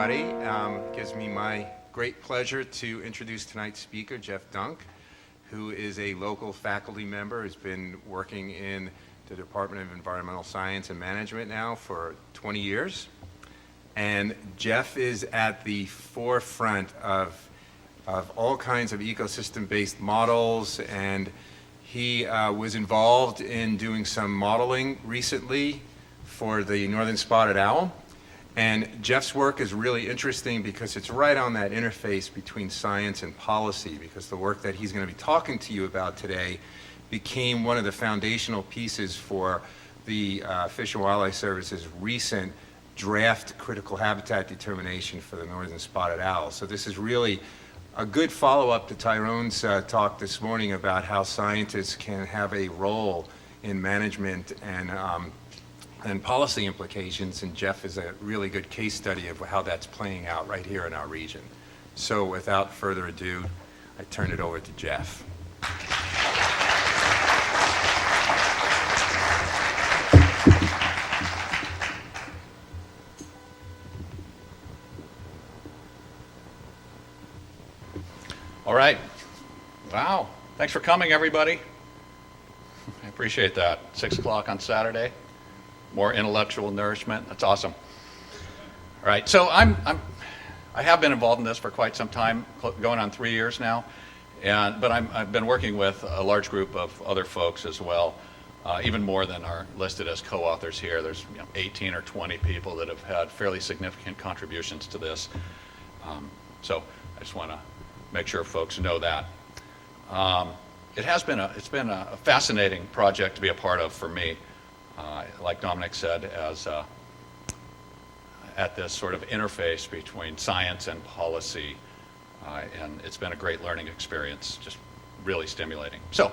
everybody. Gives me my great pleasure to introduce tonight's speaker, Jeff Dunk, who is a local faculty member, who's been working in the Department of Environmental Science and Management now for 20 years. And Jeff is at the forefront of all kinds of ecosystem-based models, and he was involved in doing some modeling recently for the northern spotted owl. And Jeff's work is really interesting because it's right on that interface between science and policy, because the work that he's going to be talking to you about today became one of the foundational pieces for the Fish and Wildlife Service's recent draft critical habitat determination for the northern spotted owl. So this is really a good follow-up to Tyrone's talk this morning about how scientists can have a role in management and policy implications, and Jeff is a really good case study of how that's playing out right here in our region. So without further ado, I turn it over to Jeff. All right. Wow. Thanks for coming, everybody. I appreciate that. 6 o'clock on Saturday. More intellectual nourishment. That's awesome. All right. So I have been involved in this for quite some time, going on 3 years now. But I've been working with a large group of other folks as well, even more than are listed as co-authors here. There's 18 or 20 people that have had fairly significant contributions to this. So I just want to make sure folks know that. It's been a fascinating project to be a part of for me. Like Dominic said, at this sort of interface between science and policy, and it's been a great learning experience, just really stimulating. So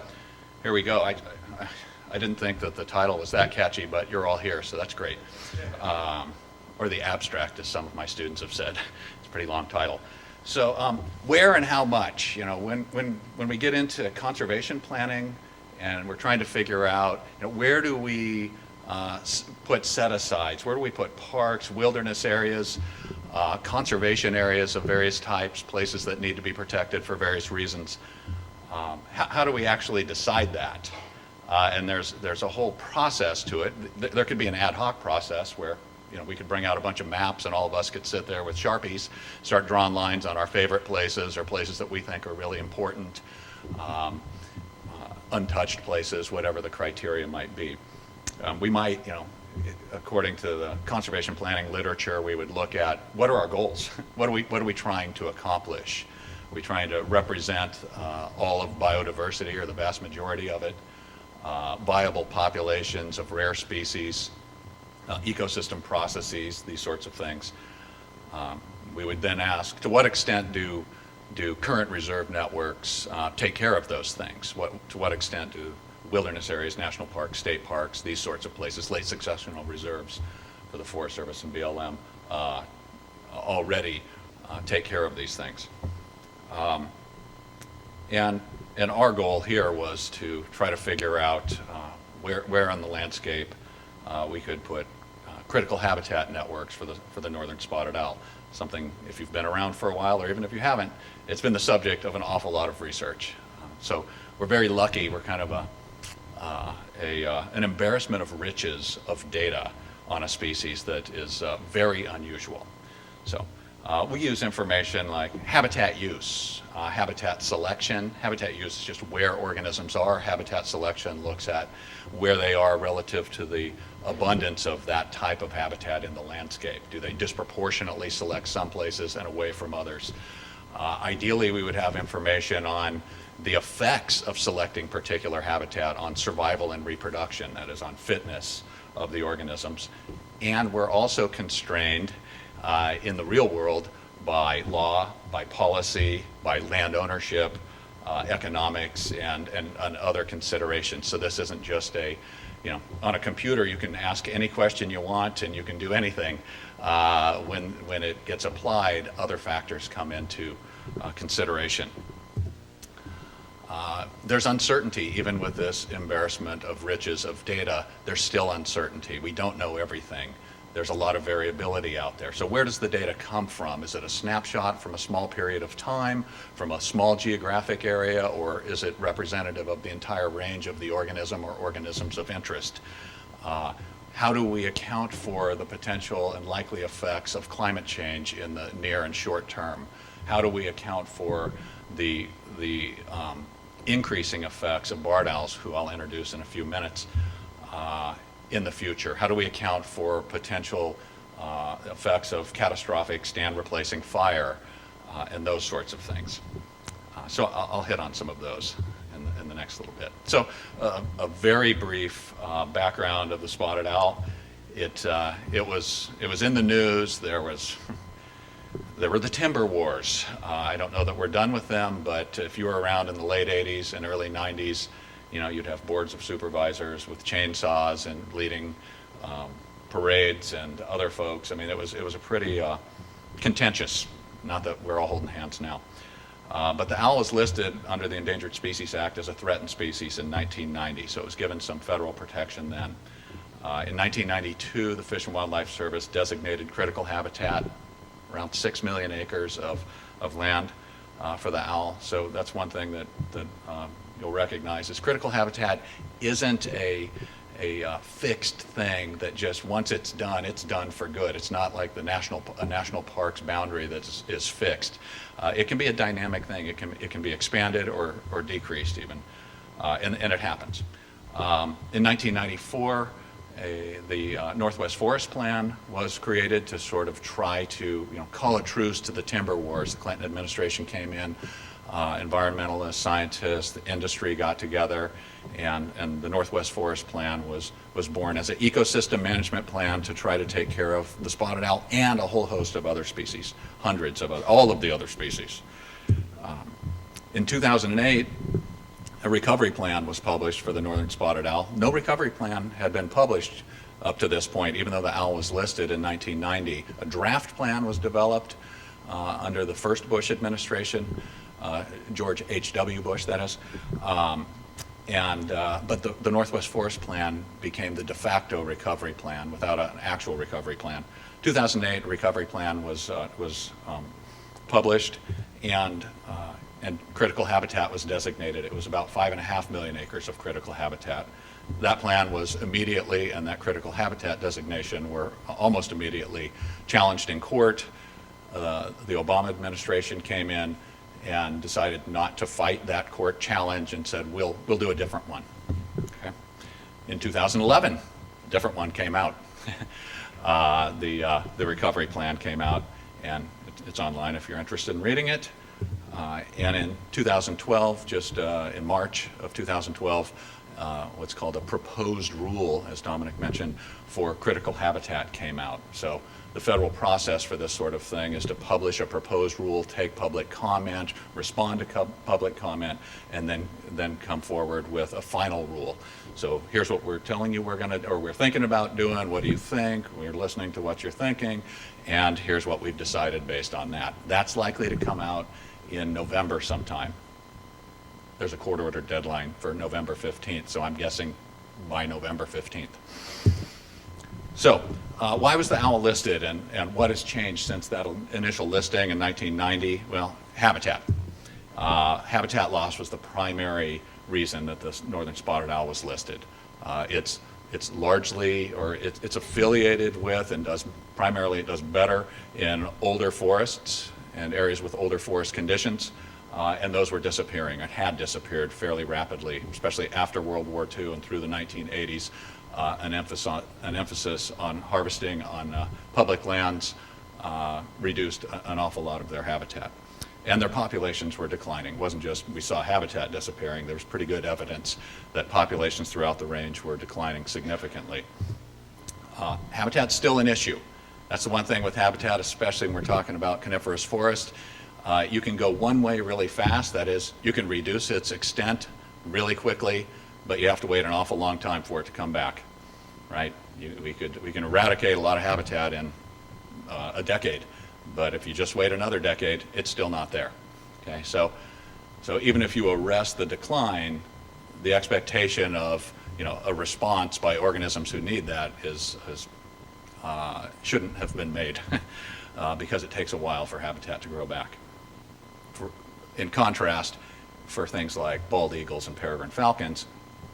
here we go. I didn't think that the title was that catchy, but you're all here, so that's great. Or the abstract, as some of my students have said. It's a pretty long title. So where and how much? When we get into conservation planning and we're trying to figure out where do we put set-asides, where do we put parks, wilderness areas, conservation areas of various types, places that need to be protected for various reasons. How do we actually decide that? And there's a whole process to it. There could be an ad hoc process where we could bring out a bunch of maps and all of us could sit there with Sharpies, start drawing lines on our favorite places or places that we think are really important, untouched places, whatever the criteria might be. We might, according to the conservation planning literature, we would look at what are our goals? What are we trying to accomplish? Are we trying to represent all of biodiversity or the vast majority of it? Viable populations of rare species? Ecosystem processes, these sorts of things. We would then ask, to what extent do current reserve networks take care of those things? To what extent do wilderness areas, national parks, state parks, these sorts of places, late successional reserves for the Forest Service and BLM already take care of these things? And our goal here was to try to figure out where on the landscape we could put critical habitat networks for the northern spotted owl. Something, if you've been around for a while, or even if you haven't, it's been the subject of an awful lot of research. So we're very lucky. We're kind of an embarrassment of riches of data on a species that is very unusual. So we use information like habitat use, habitat selection. Habitat use is just where organisms are. Habitat selection looks at where they are relative to the abundance of that type of habitat in the landscape. Do they disproportionately select some places and away from others? Ideally, we would have information on the effects of selecting particular habitat on survival and reproduction, that is, on fitness of the organisms. And we're also constrained in the real world by law, by policy, by land ownership, economics, and other considerations. So this isn't just on a computer you can ask any question you want and you can do anything. When it gets applied, other factors come into consideration. There's uncertainty even with this embarrassment of riches of data. There's still uncertainty. We don't know everything. There's a lot of variability out there. So where does the data come from? Is it a snapshot from a small period of time, from a small geographic area, or is it representative of the entire range of the organism or organisms of interest? How do we account for the potential and likely effects of climate change in the near and short term? How do we account for the increasing effects of barred owls, who I'll introduce in a few minutes, in the future? How do we account for potential effects of catastrophic stand replacing fire and those sorts of things? So I'll hit on some of those in the next little bit. So a very brief background of the spotted owl. It was in the news. There were the timber wars. I don't know that we're done with them, but if you were around in the late 80s and early 90s, you'd have boards of supervisors with chainsaws and leading parades and other folks. I mean, it was a pretty contentious. Not that we're all holding hands now. But the owl was listed under the Endangered Species Act as a threatened species in 1990, so it was given some federal protection then. In 1992, the Fish and Wildlife Service designated critical habitat, around 6 million acres of land for the owl. So that's one thing that you'll recognize is critical habitat isn't a fixed thing that just once it's done for good. It's not like a national park's boundary that is fixed. It can be a dynamic thing. It can be expanded or decreased even, and it happens. In 1994, the Northwest Forest Plan was created to sort of try to call a truce to the timber wars. The Clinton administration came in, environmentalists, scientists, the industry got together, and the Northwest Forest Plan was born as an ecosystem management plan to try to take care of the spotted owl and a whole host of other species, hundreds of all of the other species. In 2008, a recovery plan was published for the northern spotted owl. No recovery plan had been published up to this point, even though the owl was listed in 1990. A draft plan was developed under the first Bush administration, George H.W. Bush, that is. But the Northwest Forest Plan became the de facto recovery plan without an actual recovery plan. 2008 recovery plan was published, and critical habitat was designated. It was about 5.5 million acres of critical habitat. That plan was immediately, and that critical habitat designation were almost immediately challenged in court. The Obama administration came in and decided not to fight that court challenge and said, we'll do a different one. Okay. In 2011, a different one came out. The recovery plan came out, and it's online if you're interested in reading it. And in 2012, just in March of 2012, what's called a proposed rule, as Dominic mentioned, for critical habitat came out. So the federal process for this sort of thing is to publish a proposed rule, take public comment, respond to public comment, and then come forward with a final rule. So here's what we're telling you we're thinking about doing. What do you think? We're listening to what you're thinking, and here's what we've decided based on that. That's likely to come out in November sometime. There's a court-ordered deadline for November 15th, so I'm guessing by November 15th. So why was the owl listed, and what has changed since that initial listing in 1990? Well, habitat. Habitat loss was the primary reason that this northern spotted owl was listed. It's largely, or it's affiliated with and does better in older forests and areas with older forest conditions, and those were disappearing and had disappeared fairly rapidly, especially after World War II and through the 1980s. An emphasis on harvesting on public lands reduced an awful lot of their habitat. And their populations were declining. It wasn't just we saw habitat disappearing. There was pretty good evidence that populations throughout the range were declining significantly. Habitat's still an issue. That's the one thing with habitat, especially when we're talking about coniferous forest. You can go one way really fast. That is, you can reduce its extent really quickly, but you have to wait an awful long time for it to come back, right? We can eradicate a lot of habitat in a decade, but if you just wait another decade, it's still not there. Okay, so even if you arrest the decline, the expectation of a response by organisms who need that is shouldn't have been made because it takes a while for habitat to grow back. In contrast, for things like bald eagles and peregrine falcons,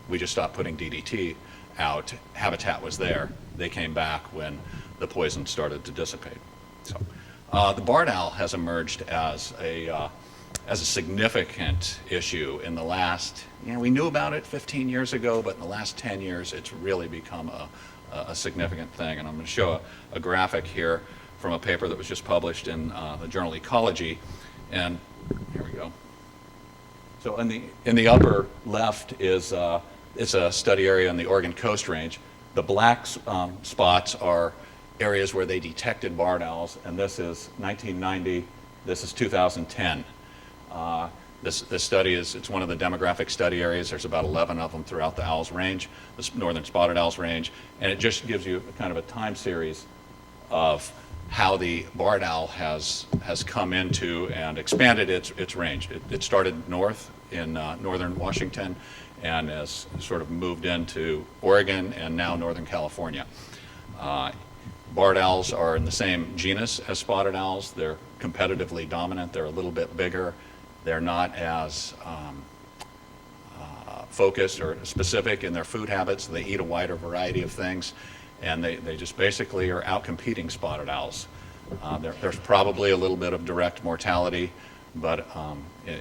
we just stopped putting DDT out. Habitat was there. They came back when the poison started to dissipate. So, the barred owl has emerged as a significant issue in the last, we knew about it 15 years ago, but in the last 10 years, it's really become a significant thing. And I'm going to show a graphic here from a paper that was just published in the journal Ecology. And here we go. So in the upper left is it's a study area in the Oregon Coast Range. The black spots are areas where they detected barred owls, and this is 1990, this is 2010. This study it's one of the demographic study areas. There's about 11 of them throughout the owls range, the northern spotted owls range, and it just gives you kind of a time series of how the barred owl has come into and expanded its range. It started north in northern Washington and has sort of moved into Oregon and now Northern California. Barred owls are in the same genus as spotted owls. They're competitively dominant. They're a little bit bigger. They're not as focused or specific in their food habits. They eat a wider variety of things, and they just basically are outcompeting spotted owls. There's probably a little bit of direct mortality, but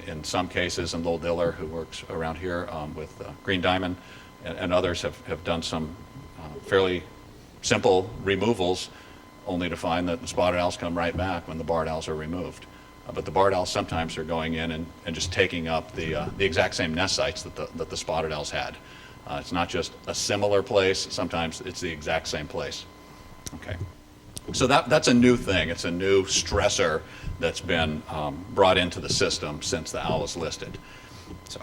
in some cases, and Lowell Diller, who works around here with Green Diamond, and others have done some fairly simple removals, only to find that the spotted owls come right back when the barred owls are removed. But the barred owls sometimes are going in and just taking up the exact same nest sites that the spotted owls had. It's not just a similar place, sometimes it's the exact same place. Okay. So that's a new thing. It's a new stressor that's been brought into the system since the owl was listed. So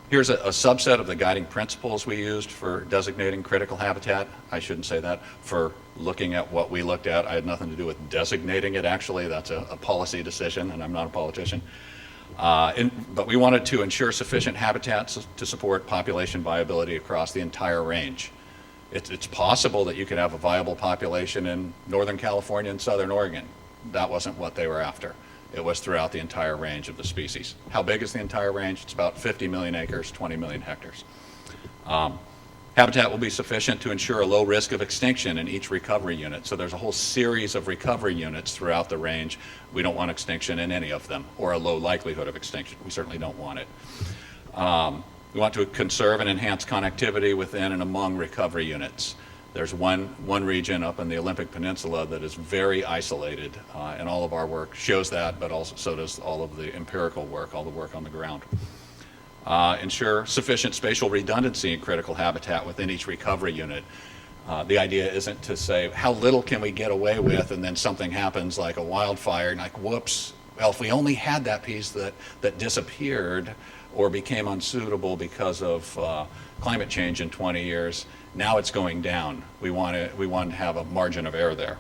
here's a subset of the guiding principles we used for designating critical habitat. I shouldn't say that. For looking at what we looked at, I had nothing to do with designating it, actually. That's a policy decision, and I'm not a politician. But we wanted to ensure sufficient habitats to support population viability across the entire range. It's possible that you could have a viable population in Northern California and Southern Oregon. That wasn't what they were after. It was throughout the entire range of the species. How big is the entire range? It's about 50 million acres, 20 million hectares. Habitat will be sufficient to ensure a low risk of extinction in each recovery unit. So there's a whole series of recovery units throughout the range. We don't want extinction in any of them, or a low likelihood of extinction. We certainly don't want it. We want to conserve and enhance connectivity within and among recovery units. There's one region up in the Olympic Peninsula that is very isolated, and all of our work shows that, but also so does all of the empirical work, all the work on the ground. Ensure sufficient spatial redundancy in critical habitat within each recovery unit. The idea isn't to say, how little can we get away with, and then something happens like a wildfire, and like, whoops, well, if we only had that piece that disappeared or became unsuitable because of climate change in 20 years, now it's going down. We want to have a margin of error there.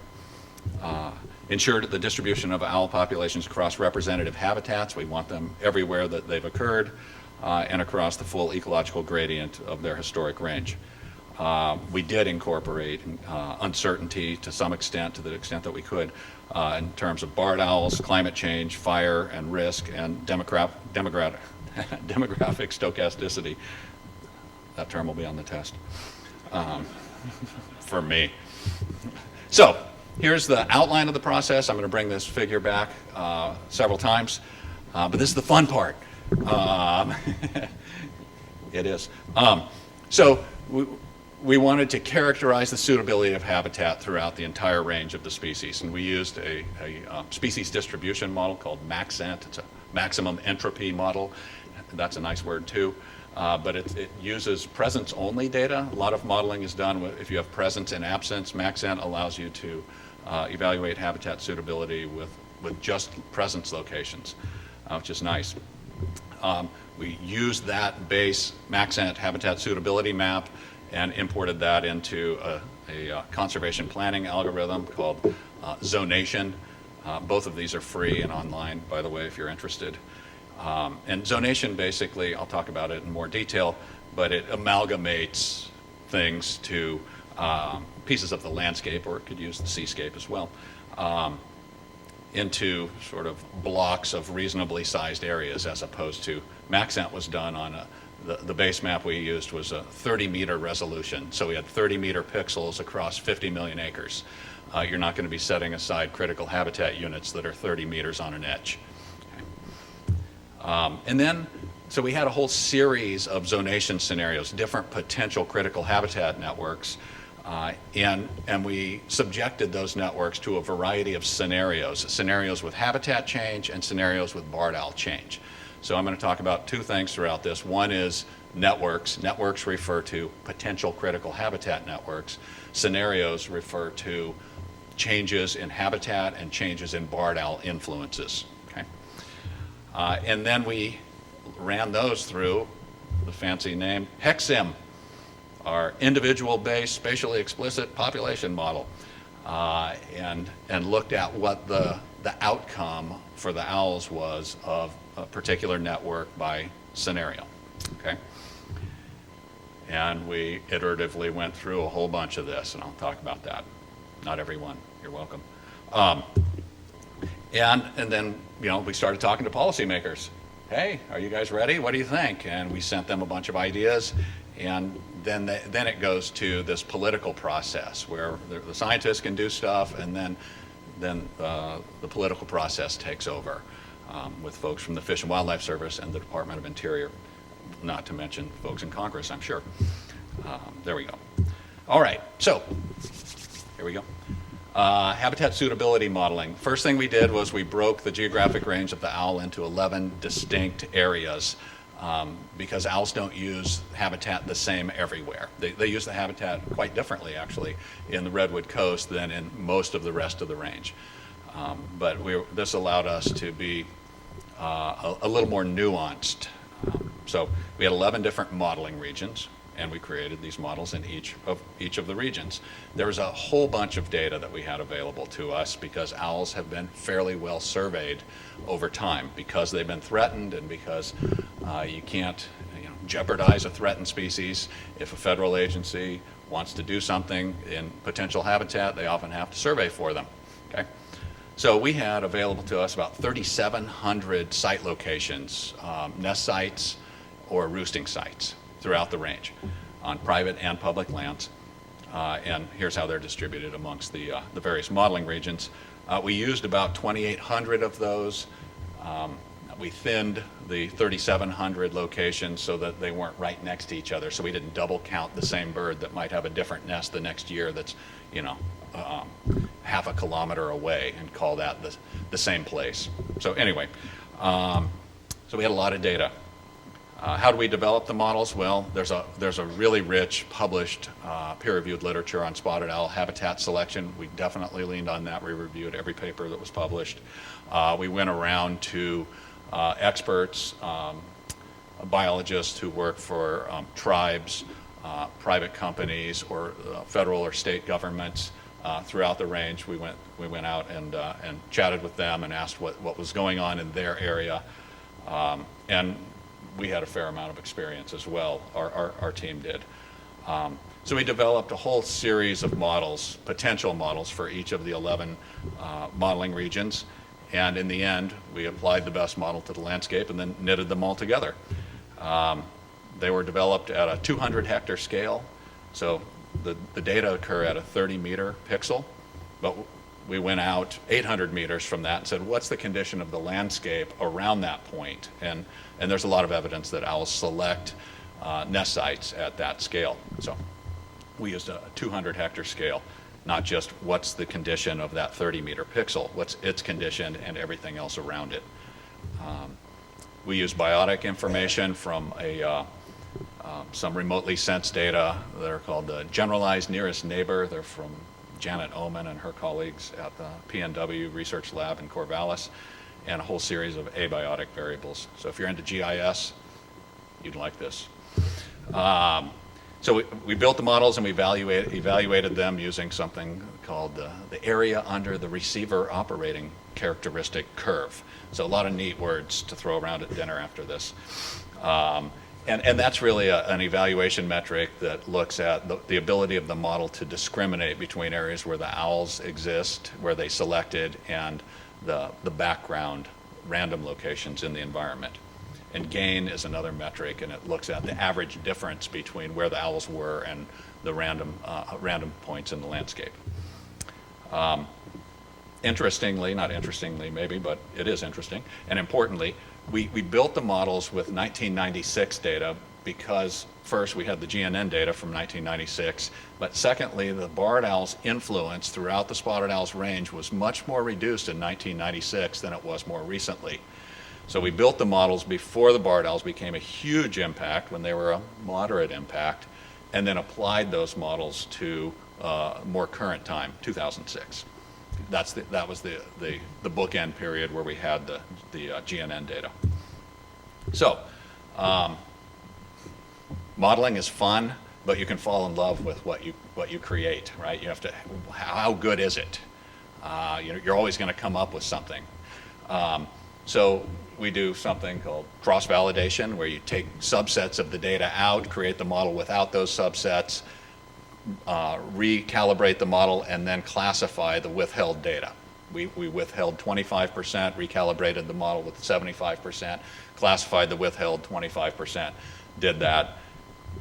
Ensure the distribution of owl populations across representative habitats. We want them everywhere that they've occurred, and across the full ecological gradient of their historic range. We did incorporate uncertainty to some extent, to the extent that we could, in terms of barred owls, climate change, fire and risk, and demographic stochasticity. That term will be on the test for me. So here's the outline of the process. I'm going to bring this figure back several times, but this is the fun part. It is. So we wanted to characterize the suitability of habitat throughout the entire range of the species, and we used a species distribution model called MaxEnt. It's a maximum entropy model. That's a nice word too, but it uses presence-only data. A lot of modeling is done if you have presence and absence. MaxEnt allows you to evaluate habitat suitability with just presence locations, which is nice. We used that base MaxEnt habitat suitability map and imported that into a conservation planning algorithm called Zonation. Both of these are free and online, by the way, if you're interested. And Zonation basically, I'll talk about it in more detail, but it amalgamates things to pieces of the landscape, or it could use the seascape as well, into sort of blocks of reasonably sized areas, as opposed to Maxent was done on the base map we used was a 30-meter resolution. So we had 30-meter pixels across 50 million acres. You're not going to be setting aside critical habitat units that are 30 meters on an edge. And then, so we had a whole series of zonation scenarios, different potential critical habitat networks, and we subjected those networks to a variety of scenarios with habitat change and scenarios with barred owl change. So I'm going to talk about two things throughout this. One is networks. Networks refer to potential critical habitat networks. Scenarios refer to changes in habitat and changes in barred owl influences. Okay? And then we ran those through the fancy name Hexham, our individual-based, spatially explicit population model, and looked at what the outcome for the owls was of a particular network by scenario. Okay? And we iteratively went through a whole bunch of this, and I'll talk about that. Not every one. You're welcome. And then, you know, we started talking to policymakers. Hey, are you guys ready? What do you think? And we sent them a bunch of ideas, and then it goes to this political process where the scientists can do stuff, and then the political process takes over with folks from the Fish and Wildlife Service and the Department of Interior, not to mention folks in Congress, I'm sure. There we go. All right, so here we go. Habitat suitability modeling. First thing we did was we broke the geographic range of the owl into 11 distinct areas because owls don't use habitat the same everywhere. They use the habitat quite differently, actually, in the Redwood Coast than in most of the rest of the range. But this allowed us to be a little more nuanced. So we had 11 different modeling regions, and we created these models in each of the regions. There was a whole bunch of data that we had available to us because owls have been fairly well surveyed over time because they've been threatened and because you can't jeopardize a threatened species. If a federal agency wants to do something in potential habitat, they often have to survey for them. Okay? So we had available to us about 3,700 site locations, nest sites or roosting sites throughout the range on private and public lands. And here's how they're distributed amongst the various modeling regions. We used about 2,800 of those. We thinned the 3,700 locations so that they weren't right next to each other, so we didn't double count the same bird that might have a different nest the next year that's, half a kilometer away and call that the same place. So anyway, so we had a lot of data. How do we develop the models? Well, there's a really rich published peer-reviewed literature on spotted owl habitat selection. We definitely leaned on that. We reviewed every paper that was published. We went around to experts, biologists who work for tribes, private companies, or federal or state governments throughout the range. We went out and chatted with them and asked what was going on in their area. And we had a fair amount of experience as well, our team did. So we developed a whole series of models, potential models for each of the 11 modeling regions. And in the end, we applied the best model to the landscape and then knitted them all together. They were developed at a 200 hectare scale. So the data occur at a 30-meter pixel, but we went out 800 meters from that and said, what's the condition of the landscape around that point? And there's a lot of evidence that owls select nest sites at that scale. So we used a 200 hectare scale, not just what's the condition of that 30-meter pixel, what's its condition and everything else around it. We use biotic information from some remotely sensed data that are called the generalized nearest neighbor. They're from Janet Oman and her colleagues at the PNW Research Lab in Corvallis, and a whole series of abiotic variables. So if you're into GIS, you'd like this. So we built the models and we evaluated them using something called the area under the receiver operating characteristic curve. So a lot of neat words to throw around at dinner after this. And that's really an evaluation metric that looks at the ability of the model to discriminate between areas where the owls exist, where they selected, and the background random locations in the environment. And gain is another metric, and it looks at the average difference between where the owls were and the random points in the landscape. Interestingly, not interestingly maybe, but it is interesting, and importantly, we built the models with 1996 data because first we had the GNN data from 1996, but secondly, the barred owl's influence throughout the spotted owl's range was much more reduced in 1996 than it was more recently. So we built the models before the barred owls became a huge impact, when they were a moderate impact, and then applied those models to more current time, 2006. That was the bookend period where we had the GNN data. So, modeling is fun, but you can fall in love with what you create, right? You have to, how good is it? You're always going to come up with something. So we do something called cross-validation, where you take subsets of the data out, create the model without those subsets, recalibrate the model, and then classify the withheld data. We withheld 25%, recalibrated the model with 75%, classified the withheld 25%, did that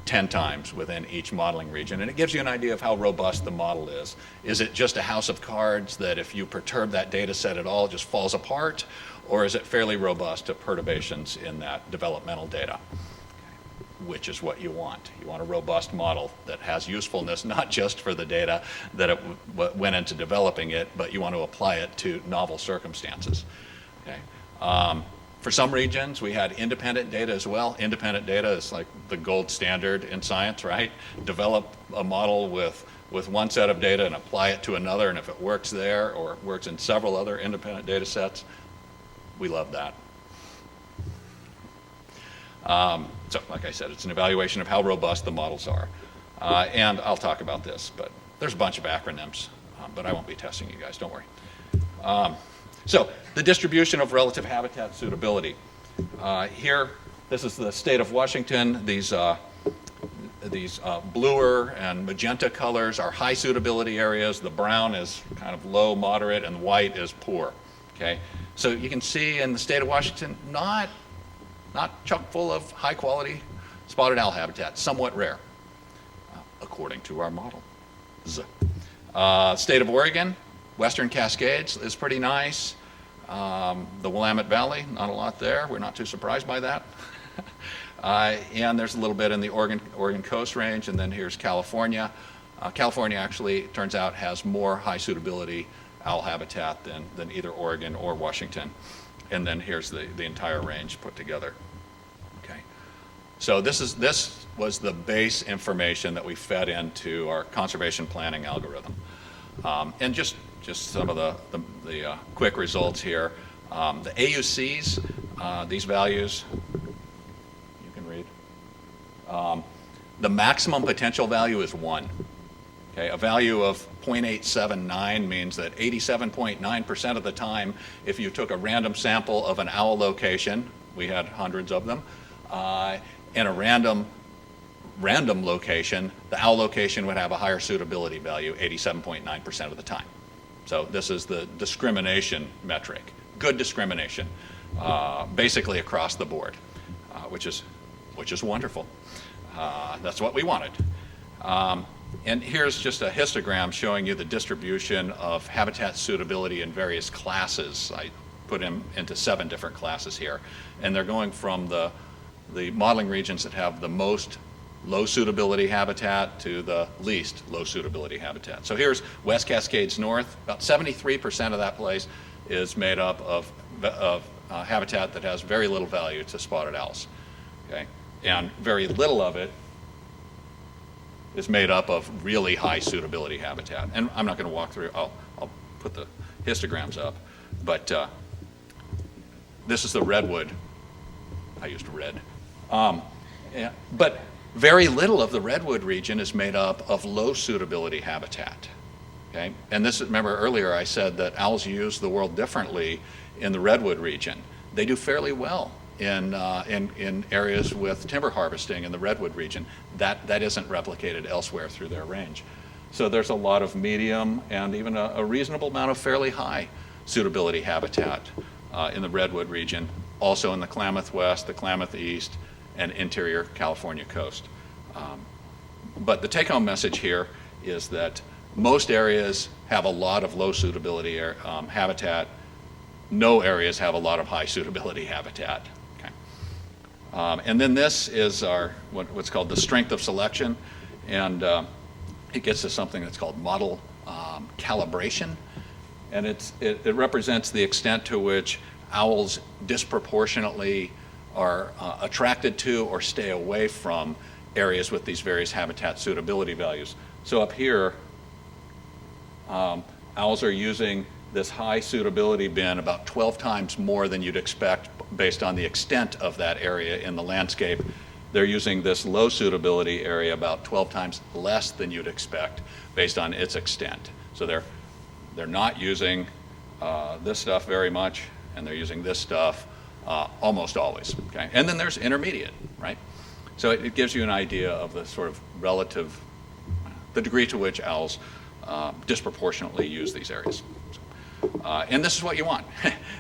10 times within each modeling region. And it gives you an idea of how robust the model is. Is it just a house of cards that if you perturb that data set at all, it just falls apart? Or is it fairly robust to perturbations in that developmental data? Which is what you want. You want a robust model that has usefulness, not just for the data that it went into developing it, but you want to apply it to novel circumstances. Okay. For some regions, we had independent data as well. Independent data is like the gold standard in science, right? Develop a model with one set of data and apply it to another, and if it works there or works in several other independent data sets, we love that. So, like I said, it's an evaluation of how robust the models are. And I'll talk about this, but there's a bunch of acronyms, but I won't be testing you guys, don't worry. So, the distribution of relative habitat suitability. Here, this is the state of Washington. These bluer and magenta colors are high suitability areas. The brown is kind of low, moderate, and white is poor. Okay? So you can see in the state of Washington, not chock full of high quality spotted owl habitat, somewhat rare, according to our model. State of Oregon, Western Cascades is pretty nice. The Willamette Valley, not a lot there. We're not too surprised by that. And there's a little bit in the Oregon Coast Range, and then here's California. California actually, it turns out, has more high suitability owl habitat than either Oregon or Washington. And then here's the entire range put together. Okay. So this was the base information that we fed into our conservation planning algorithm. And just some of the quick results here. The AUCs, these values, you can read. The maximum potential value is 1. Okay, a value of 0.879 means that 87.9% of the time, if you took a random sample of an owl location, we had hundreds of them, and a random location, the owl location would have a higher suitability value, 87.9% of the time. So this is the discrimination metric. Good discrimination, basically across the board, which is wonderful. That's what we wanted. And here's just a histogram showing you the distribution of habitat suitability in various classes. I put them into 7 different classes here. And they're going from the modeling regions that have the most low suitability habitat to the least low suitability habitat. So here's West Cascades North. About 73% of that place is made up of habitat that has very little value to spotted owls. Okay? And very little of it is made up of really high suitability habitat. And I'm not going to walk through, I'll put the histograms up, but this is the redwood. I used red. But very little of the redwood region is made up of low suitability habitat. Okay? And this, remember earlier I said that owls use the world differently in the redwood region. They do fairly well in areas with timber harvesting in the redwood region. That isn't replicated elsewhere through their range. So there's a lot of medium and even a reasonable amount of fairly high suitability habitat in the redwood region, also in the Klamath West, the Klamath East, and interior California coast. But the take-home message here is that most areas have a lot of low suitability habitat. No areas have a lot of high suitability habitat. Okay. And then this is our what's called the strength of selection, and it gets to something that's called model calibration, and it represents the extent to which owls disproportionately are attracted to or stay away from areas with these various habitat suitability values. So up here, owls are using this high suitability bin about 12 times more than you'd expect based on the extent of that area in the landscape. They're using this low suitability area about 12 times less than you'd expect based on its extent. So they're not using this stuff very much, and they're using this stuff almost always. Okay? And then there's intermediate, right? So it gives you an idea of the sort of relative, the degree to which owls disproportionately use these areas. And this is what you want.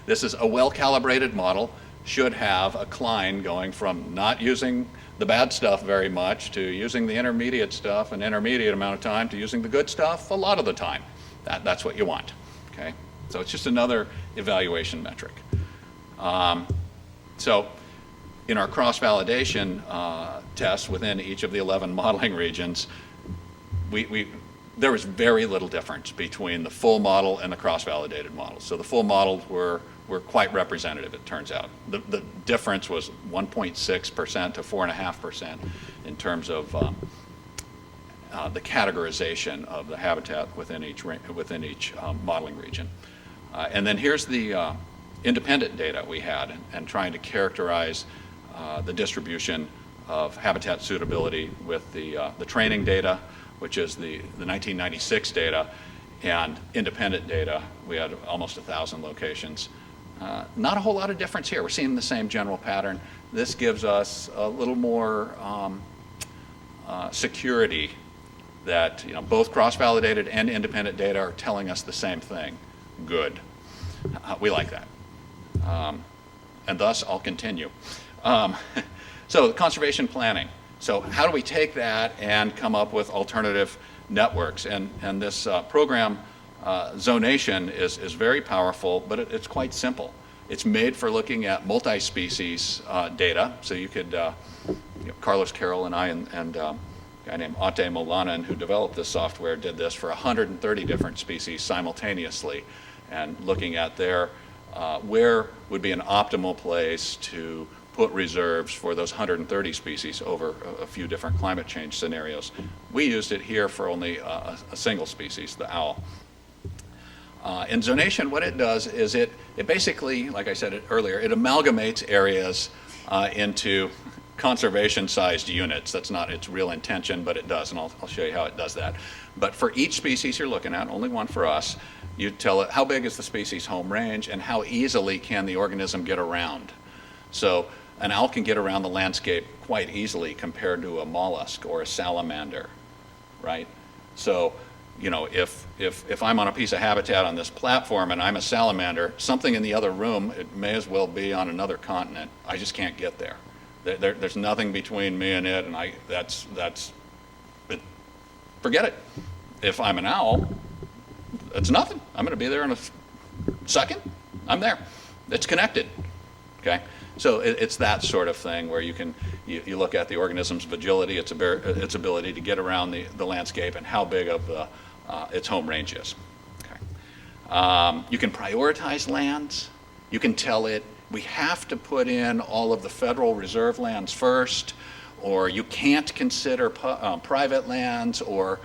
This is a well-calibrated model, should have a cline going from not using the bad stuff very much to using the intermediate stuff an intermediate amount of time to using the good stuff a lot of the time. That's what you want. Okay? So it's just another evaluation metric. So in our cross-validation tests within each of the 11 modeling regions, there was very little difference between the full model and the cross-validated model. So the full models were quite representative, it turns out. The difference was 1.6% to 4.5% in terms of the categorization of the habitat within each modeling region. And then here's the independent data we had and trying to characterize the distribution of habitat suitability with the training data, which is the 1996 data, and independent data. We had almost 1,000 locations. Not a whole lot of difference here. We're seeing the same general pattern. This gives us a little more security that both cross-validated and independent data are telling us the same thing. Good. We like that. And thus, I'll continue. So conservation planning. So how do we take that and come up with alternative networks? And this program, Zonation, is very powerful, but it's quite simple. It's made for looking at multi-species data. So you could, Carlos Carroll and I and a guy named Ate Molanan, who developed this software, did this for 130 different species simultaneously, and looking at where would be an optimal place to put reserves for those 130 species over a few different climate change scenarios. We used it here for only a single species, the owl. In Zonation, what it does is it basically, like I said earlier, it amalgamates areas into conservation-sized units. That's not its real intention, but it does, and I'll show you how it does that. But for each species you're looking at, only one for us, you tell it how big is the species home range and how easily can the organism get around. So an owl can get around the landscape quite easily compared to a mollusk or a salamander, right? So, if I'm on a piece of habitat on this platform and I'm a salamander, something in the other room, it may as well be on another continent. I just can't get there. There's nothing between me and it, and forget it. If I'm an owl, it's nothing. I'm going to be there in a second. I'm there. It's connected. Okay. So it's that sort of thing where you look at the organism's agility, its ability to get around the landscape, and how big of its home range is. Okay. You can prioritize lands. You can tell it, we have to put in all of the federal reserve lands first, or you can't consider private lands, or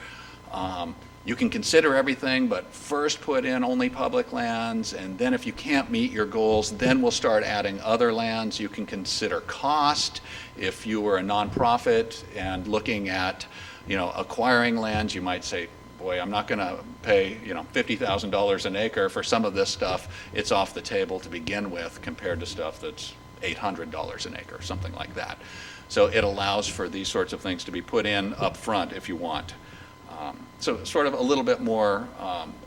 you can consider everything, but first put in only public lands, and then if you can't meet your goals, then we'll start adding other lands. You can consider cost. If you were a nonprofit and looking at, acquiring lands, you might say, boy, I'm not going to pay, $50,000 an acre for some of this stuff. It's off the table to begin with compared to stuff that's $800 an acre, something like that. So it allows for these sorts of things to be put in up front if you want. So sort of a little bit more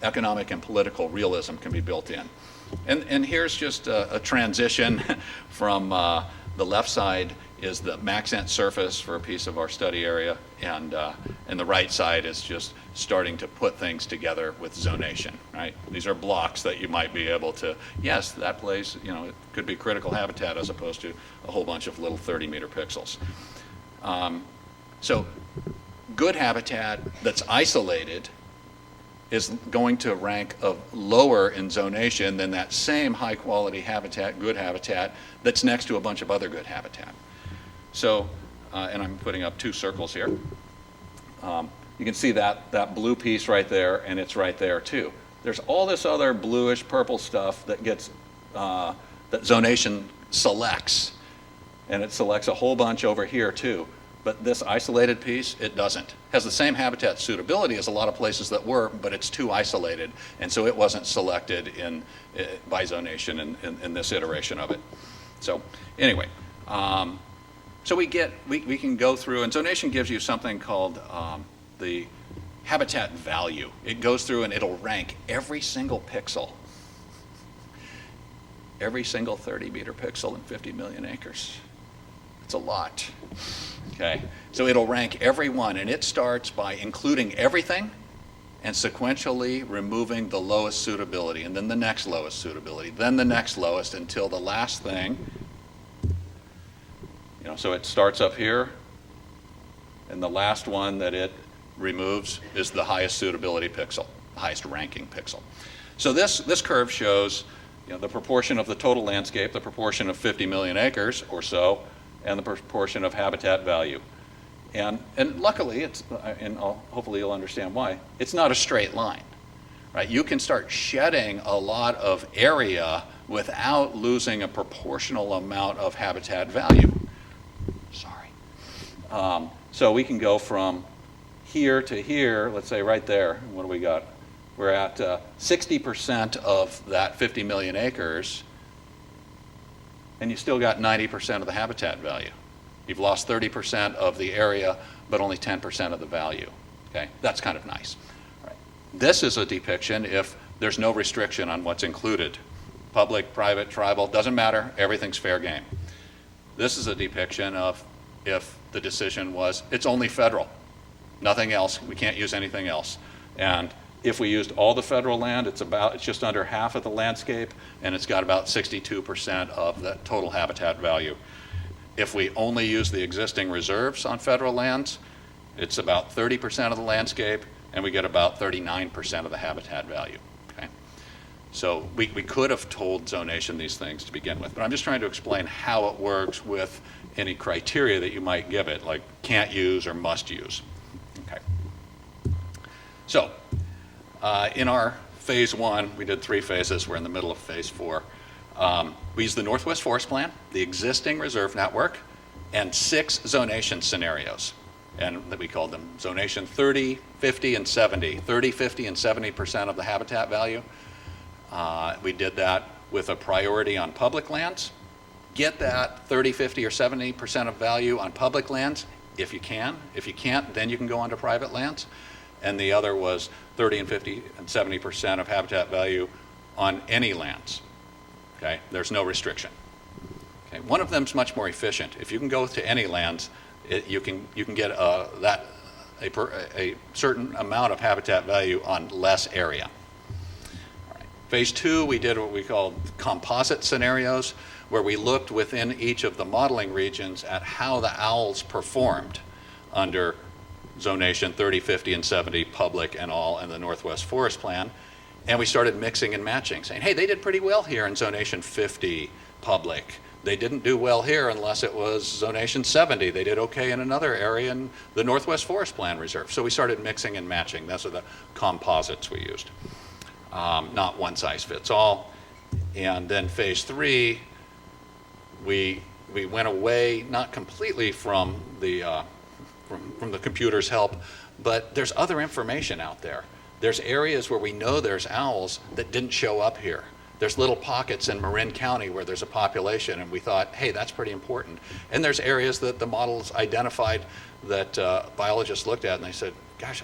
economic and political realism can be built in. And here's just a transition from the left side is the Maxent surface for a piece of our study area, and the right side is just starting to put things together with zonation, right? These are blocks that you might be able to, yes, that place, you know, it could be critical habitat as opposed to a whole bunch of little 30-meter pixels. So good habitat that's isolated is going to rank lower in zonation than that same high quality habitat, good habitat, that's next to a bunch of other good habitat. So, and I'm putting up 2 circles here. You can see that blue piece right there, and it's right there too. There's all this other bluish purple stuff that gets, that zonation selects, and it selects a whole bunch over here too. But this isolated piece, it doesn't. It has the same habitat suitability as a lot of places that were, but it's too isolated, and so it wasn't selected by zonation in this iteration of it. So anyway, so we can go through, and zonation gives you something called the habitat value. It goes through and it'll rank every single pixel, every single 30-meter pixel in 50 million acres. It's a lot. Okay, so it'll rank every one, and it starts by including everything and sequentially removing the lowest suitability, and then the next lowest suitability, then the next lowest, until the last thing, you know, so it starts up here, and the last one that it removes is the highest suitability pixel, the highest ranking pixel. So this curve shows, you know, the proportion of the total landscape, the proportion of 50 million acres or so, and the proportion of habitat value. And luckily, and hopefully you'll understand why, it's not a straight line, right? You can start shedding a lot of area without losing a proportional amount of habitat value. Sorry. So we can go from here to here, let's say right there, what do we got? We're at 60% of that 50 million acres, and you still got 90% of the habitat value. You've lost 30% of the area, but only 10% of the value. Okay, that's kind of nice. All right. This is a depiction if there's no restriction on what's included. Public, private, tribal, doesn't matter, everything's fair game. This is a depiction of if the decision was, it's only federal, nothing else, we can't use anything else. And if we used all the federal land, it's just under half of the landscape, and it's got about 62% of the total habitat value. If we only use the existing reserves on federal lands, it's about 30% of the landscape, and we get about 39% of the habitat value. Okay? So we could have told zonation these things to begin with, but I'm just trying to explain how it works with any criteria that you might give it, like can't use or must use. Okay. So, in our phase 1, we did 3 phases. We're in the middle of phase 4. We used the Northwest Forest Plan, the existing reserve network, and 6 zonation scenarios. And that we called them zonation 30, 50, and 70. 30, 50, and 70% of the habitat value. We did that with a priority on public lands. Get that 30, 50, or 70% of value on public lands if you can. If you can't, then you can go onto private lands. And the other was 30 and 50 and 70% of habitat value on any lands. Okay, there's no restriction. Okay, one of them's much more efficient. If you can go to any lands, you can get a certain amount of habitat value on less area. All right. Phase 2, we did what we called composite scenarios, where we looked within each of the modeling regions at how the owls performed under zonation 30, 50, and 70, public and all, and the Northwest Forest Plan. And we started mixing and matching, saying, hey, they did pretty well here in zonation 50, public. They didn't do well here unless it was zonation 70. They did okay in another area in the Northwest Forest Plan Reserve. So we started mixing and matching. Those are the composites we used. Not one size fits all. And then phase 3, we went away, not completely from the computer's help, but there's other information out there. There's areas where we know there's owls that didn't show up here. There's little pockets in Marin County where there's a population, and we thought, hey, that's pretty important. And there's areas that the models identified that biologists looked at, and they said, gosh,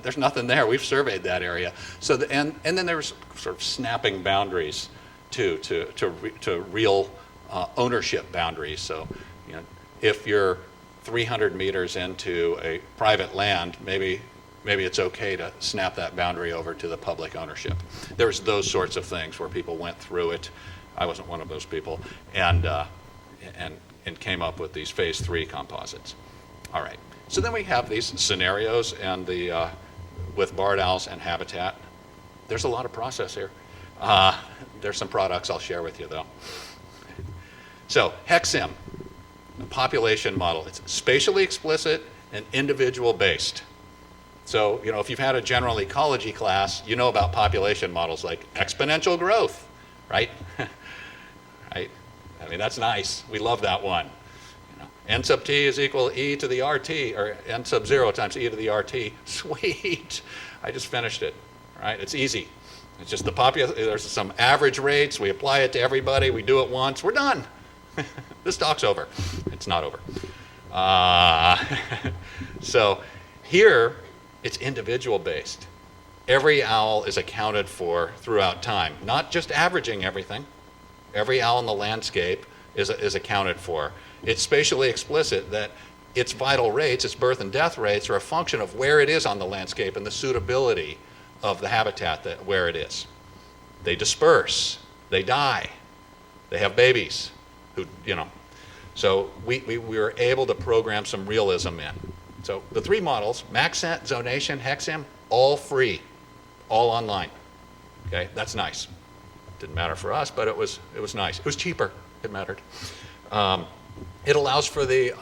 there's nothing there. We've surveyed that area. So, and then there was sort of snapping boundaries too, to real ownership boundaries. So, you know, if you're 300 meters into a private land, maybe it's okay to snap that boundary over to the public ownership. There's those sorts of things where people went through it. I wasn't one of those people, and came up with these phase 3 composites. All right. So then we have these scenarios, and with barred owls and habitat. There's a lot of process here. There's some products I'll share with you, though. So Hexham, a population model. It's spatially explicit and individual based. So, you know, if you've had a general ecology class, you know about population models like exponential growth, right? Right? I mean, that's nice. We love that one. You know, n sub t is equal to e to the rt, or n sub 0 times e to the rt. Sweet. I just finished it, right? It's easy. It's just there's some average rates. We apply it to everybody. We do it once. We're done. This talk's over. It's not over. So here, it's individual based. Every owl is accounted for throughout time, not just averaging everything. Every owl in the landscape is accounted for. It's spatially explicit that its vital rates, its birth and death rates, are a function of where it is on the landscape and the suitability of the habitat where it is. They disperse, they die, they have babies, who, you know. So we were able to program some realism in. So the 3 models, Maxent, Zonation, Hexham, all free, all online. Okay, that's nice. Didn't matter for us, but it was nice. It was cheaper. It mattered. It allows for the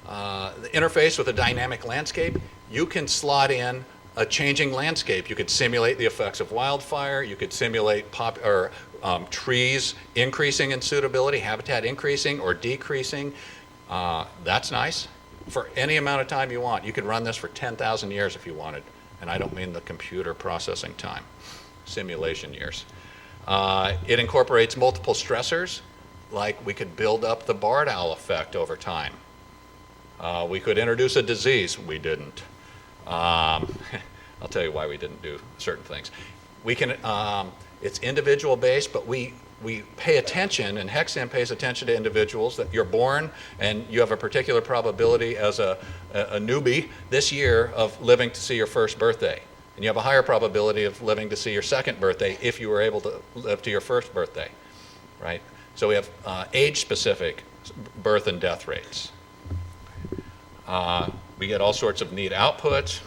interface with a dynamic landscape. You can slot in a changing landscape. You could simulate the effects of wildfire. You could simulate trees increasing in suitability, habitat increasing or decreasing. That's nice. For any amount of time you want. You could run this for 10,000 years if you wanted. And I don't mean the computer processing time, simulation years. It incorporates multiple stressors, like we could build up the barred owl effect over time. We could introduce a disease. We didn't. I'll tell you why we didn't do certain things. We can, it's individual based, but we pay attention, and Hexham pays attention to individuals, that you're born and you have a particular probability as a newbie this year of living to see your first birthday. And you have a higher probability of living to see your second birthday if you were able to live to your first birthday, right? So we have age-specific birth and death rates. We get all sorts of neat outputs.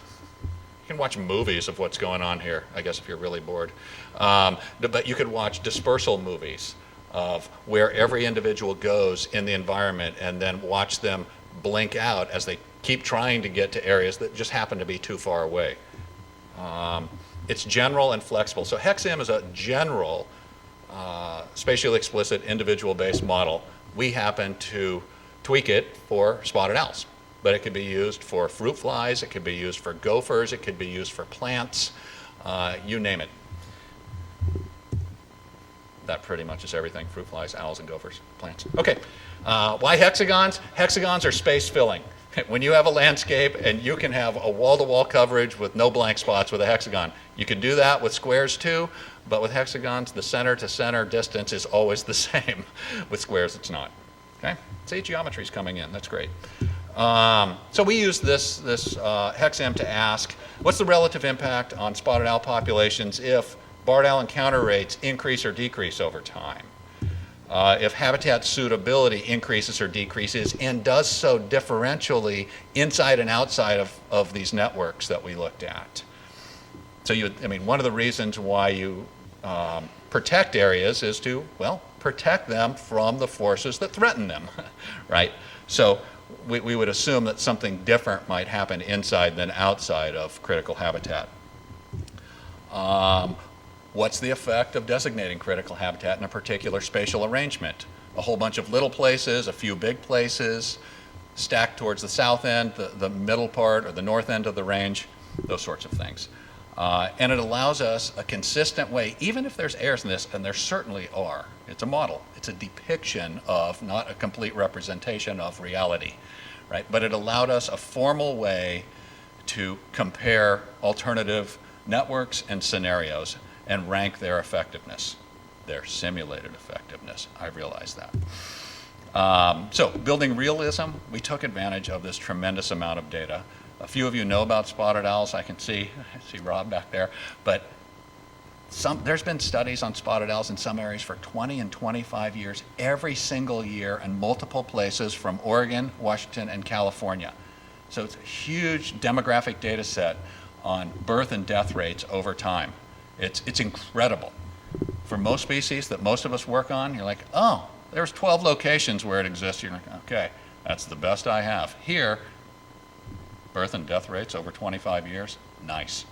You can watch movies of what's going on here, I guess, if you're really bored. But you could watch dispersal movies of where every individual goes in the environment, and then watch them blink out as they keep trying to get to areas that just happen to be too far away. It's general and flexible. So Hexham is a general, spatially explicit, individual-based model. We happen to tweak it for spotted owls. But it could be used for fruit flies, it could be used for gophers, it could be used for plants, you name it. That pretty much is everything: fruit flies, owls, and gophers, plants. Okay, why hexagons? Hexagons are space filling. When you have a landscape and you can have a wall-to-wall coverage with no blank spots with a hexagon, you can do that with squares too, but with hexagons, the center-to-center distance is always the same. With squares, it's not. Okay, see, geometry's coming in, that's great. So we use this Hexham to ask, what's the relative impact on spotted owl populations if barred owl encounter rates increase or decrease over time? If habitat suitability increases or decreases, and does so differentially inside and outside of these networks that we looked at. So one of the reasons why you protect areas is to, well, protect them from the forces that threaten them, right? So we would assume that something different might happen inside than outside of critical habitat. What's the effect of designating critical habitat in a particular spatial arrangement? A whole bunch of little places, a few big places, stacked towards the south end, the middle part, or the north end of the range, those sorts of things. And it allows us a consistent way, even if there's errors in this, and there certainly are. It's a model. It's a depiction of, not a complete representation of reality, right? But it allowed us a formal way to compare alternative networks and scenarios and rank their effectiveness, their simulated effectiveness. I realize that. So building realism, we took advantage of this tremendous amount of data. A few of you know about spotted owls. I see Rob back there. But there's been studies on spotted owls in some areas for 20 and 25 years, every single year in multiple places from Oregon, Washington, and California. So it's a huge demographic data set on birth and death rates over time. It's incredible. For most species that most of us work on, you're like, oh, there's 12 locations where it exists. You're like, okay, that's the best I have. Here, birth and death rates over 25 years, nice.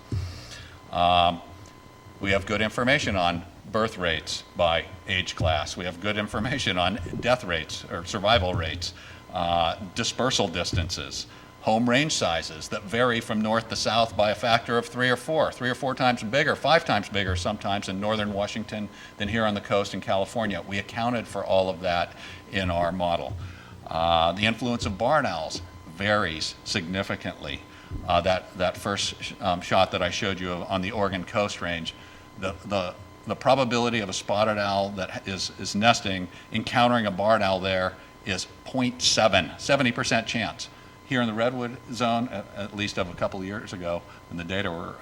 We have good information on birth rates by age class. We have good information on death rates or survival rates, dispersal distances, home range sizes that vary from north to south by a factor of 3 or 4 times bigger, 5 times bigger sometimes in northern Washington than here on the coast in California. We accounted for all of that in our model. The influence of barn owls varies significantly. That first shot that I showed you on the Oregon Coast Range, the probability of a spotted owl that is nesting, encountering a barn owl there is 0.7, 70% chance. Here in the Redwood Zone, at least of a couple of years ago, when the data were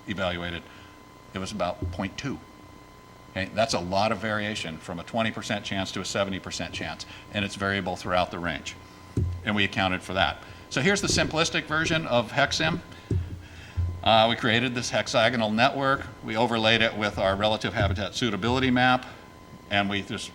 evaluated, it was about 0.2. Okay? That's a lot of variation from a 20% chance to a 70% chance, and it's variable throughout the range. And we accounted for that. So here's the simplistic version of Hexham. We created this hexagonal network. We overlaid it with our relative habitat suitability map, and we just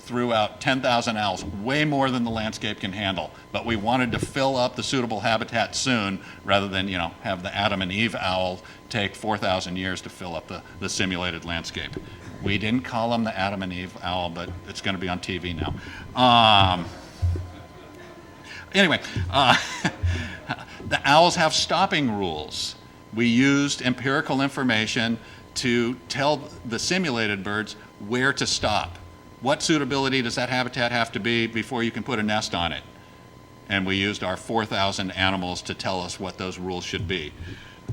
threw out 10,000 owls, way more than the landscape can handle. But we wanted to fill up the suitable habitat soon, rather than have the Adam and Eve owl take 4,000 years to fill up the simulated landscape. We didn't call them the Adam and Eve owl, but it's going to be on TV now. Anyway, the owls have stopping rules. We used empirical information to tell the simulated birds where to stop. What suitability does that habitat have to be before you can put a nest on it? And we used our 4,000 animals to tell us what those rules should be,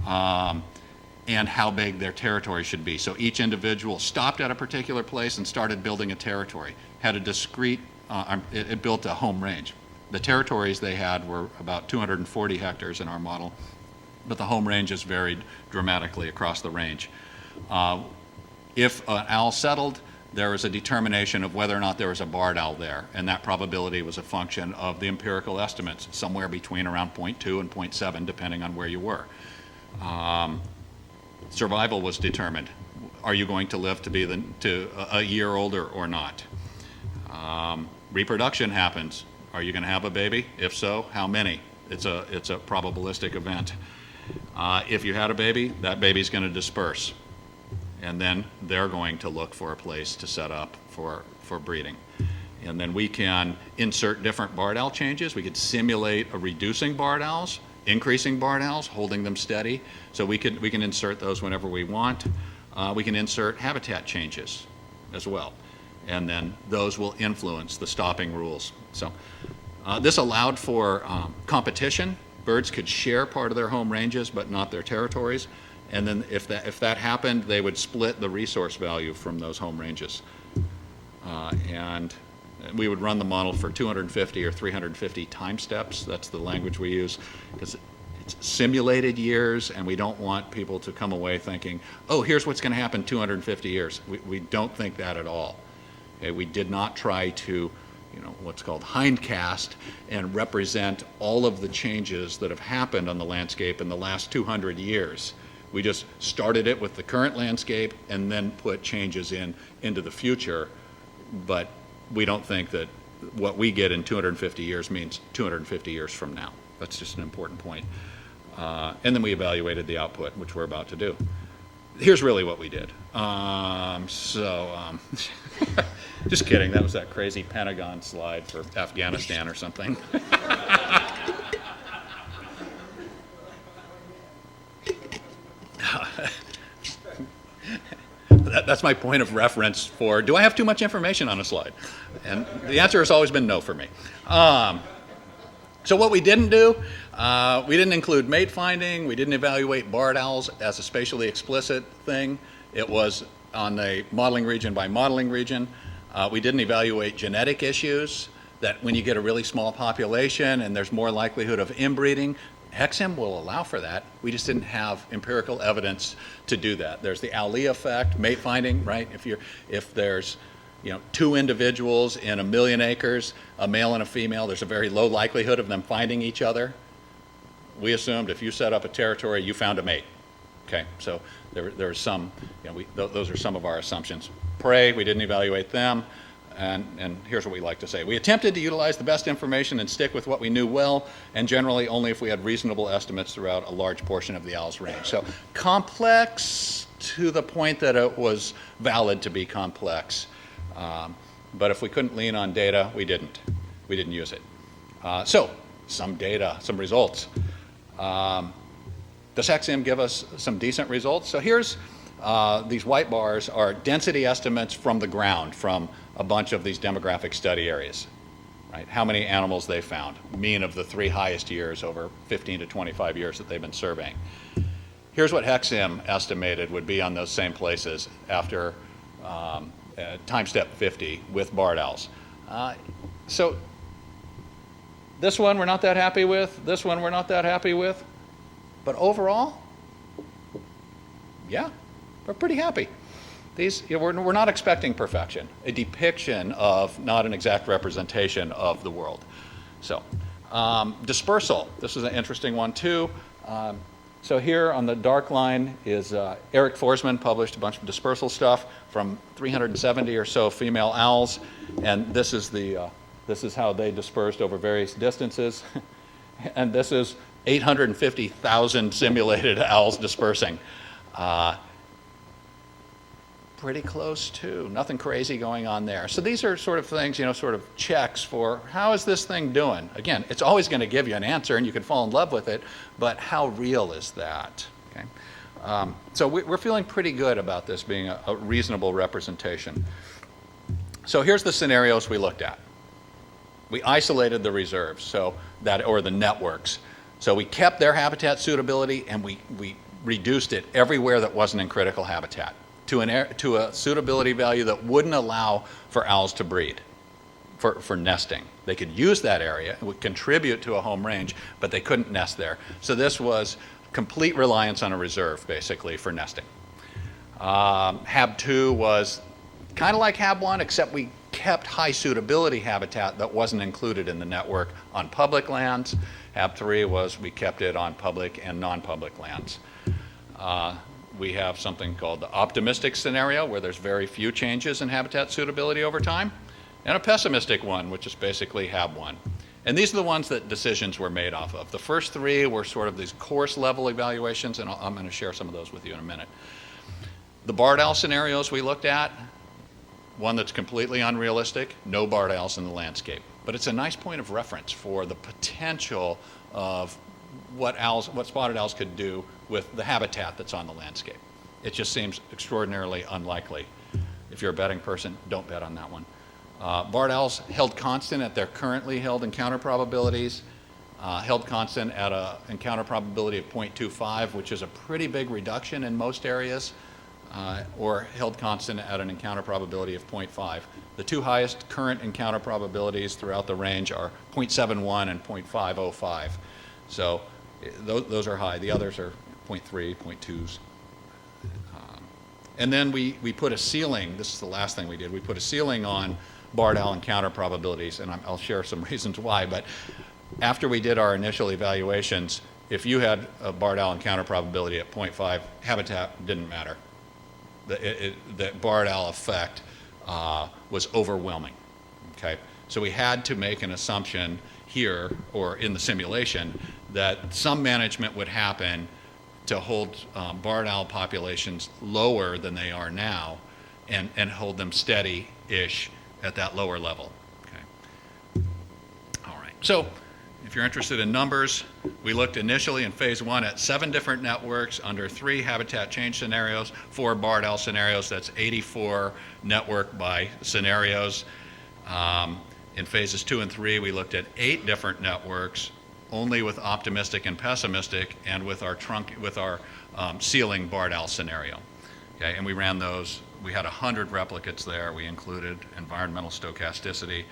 and how big their territory should be. So each individual stopped at a particular place and started building a territory, had a discrete, it built a home range. The territories they had were about 240 hectares in our model, but the home ranges varied dramatically across the range. If an owl settled, there was a determination of whether or not there was a barred owl there, and that probability was a function of the empirical estimates, somewhere between around 0.2 and 0.7, depending on where you were. Survival was determined. Are you going to live to be a year older or not? Reproduction happens. Are you going to have a baby? If so, how many? It's a probabilistic event. If you had a baby, that baby's going to disperse. And then they're going to look for a place to set up for breeding. And then we can insert different barred owl changes. We could simulate a reducing barred owls, increasing barred owls, holding them steady. So we can insert those whenever we want. We can insert habitat changes as well. And then those will influence the stopping rules. So this allowed for competition. Birds could share part of their home ranges, but not their territories. And then if that happened, they would split the resource value from those home ranges. And we would run the model for 250 or 350 time steps. That's the language we use, because it's simulated years, and we don't want people to come away thinking, oh, here's what's going to happen 250 years. We don't think that at all. Okay, we did not try to what's called hindcast and represent all of the changes that have happened on the landscape in the last 200 years. We just started it with the current landscape and then put changes into the future, but we don't think that what we get in 250 years means 250 years from now. That's just an important point. And then we evaluated the output, which we're about to do. Here's really what we did. Just kidding, that was that crazy Pentagon slide for Afghanistan or something. That's my point of reference for, do I have too much information on a slide? And the answer has always been no for me. So what we didn't do, we didn't include mate finding, we didn't evaluate barred owls as a spatially explicit thing. It was on a modeling region by modeling region. We didn't evaluate genetic issues, that when you get a really small population and there's more likelihood of inbreeding, Hexham will allow for that. We just didn't have empirical evidence to do that. There's the Ali effect, mate finding, right? If there's, you know, two individuals in 1 million acres, a male and a female, there's a very low likelihood of them finding each other. We assumed if you set up a territory, you found a mate. Okay, so there's some, you know, those are some of our assumptions. Prey, we didn't evaluate them. And here's what we like to say. We attempted to utilize the best information and stick with what we knew well, and generally only if we had reasonable estimates throughout a large portion of the owl's range. So complex to the point that it was valid to be complex. But if we couldn't lean on data, we didn't. We didn't use it. So some data, some results. Does Hexham give us some decent results? So here's these white bars are density estimates from the ground, from a bunch of these demographic study areas, right? How many animals they found, mean of the 3 highest years over 15 to 25 years that they've been surveying. Here's what Hexham estimated would be on those same places after time step 50 with barred owls. So this one we're not that happy with, this one we're not that happy with, but overall, yeah, we're pretty happy. These, you know, we're not expecting perfection, a depiction of, not an exact representation of the world. So, dispersal, this is an interesting one too. So here on the dark line is Eric Forsman published a bunch of dispersal stuff from 370 or so female owls, and this is how they dispersed over various distances. And this is 850,000 simulated owls dispersing. Pretty close to, nothing crazy going on there. So these are sort of things, you know, sort of checks for how is this thing doing? Again, it's always going to give you an answer and you can fall in love with it, but how real is that? Okay. So we're feeling pretty good about this being a reasonable representation. So here's the scenarios we looked at. We isolated the reserves, so that, or the networks. So we kept their habitat suitability and we reduced it everywhere that wasn't in critical habitat to a suitability value that wouldn't allow for owls to breed, for nesting. They could use that area, it would contribute to a home range, but they couldn't nest there. So this was complete reliance on a reserve, basically, for nesting. HAB 2 was kind of like HAB 1, except we kept high suitability habitat that wasn't included in the network on public lands. HAB 3 was we kept it on public and non-public lands. We have something called the optimistic scenario, where there's very few changes in habitat suitability over time, and a pessimistic one, which is basically HAB 1. And these are the ones that decisions were made off of. The first 3 were sort of these course level evaluations, and I'm going to share some of those with you in a minute. The barred owl scenarios we looked at, one that's completely unrealistic, no barred owls in the landscape. But it's a nice point of reference for the potential of what spotted owls could do with the habitat that's on the landscape. It just seems extraordinarily unlikely. If you're a betting person, don't bet on that one. Barred owls held constant at their currently held encounter probabilities, held constant at an encounter probability of 0.25, which is a pretty big reduction in most areas, or held constant at an encounter probability of 0.5. The 2 highest current encounter probabilities throughout the range are 0.71 and 0.505. So those are high. The others are 0.3, 0.2s. And then we put a ceiling. This is the last thing we did. We put a ceiling on barred owl encounter probabilities, and I'll share some reasons why. But after we did our initial evaluations, if you had a barred owl encounter probability at 0.5, habitat didn't matter. The barred owl effect was overwhelming. Okay, so we had to make an assumption here, or in the simulation, that some management would happen to hold barred owl populations lower than they are now, and hold them steady-ish at that lower level. Okay. All right. So, if you're interested in numbers, we looked initially in phase 1 at 7 different networks under 3 habitat change scenarios, 4 barred owl scenarios. That's 84 network by scenarios. In phases 2 and 3, we looked at 8 different networks, only with optimistic and pessimistic, and with our ceiling barred owl scenario. Okay, and we ran those. We had 100 replicates there. We included environmental stochasticity.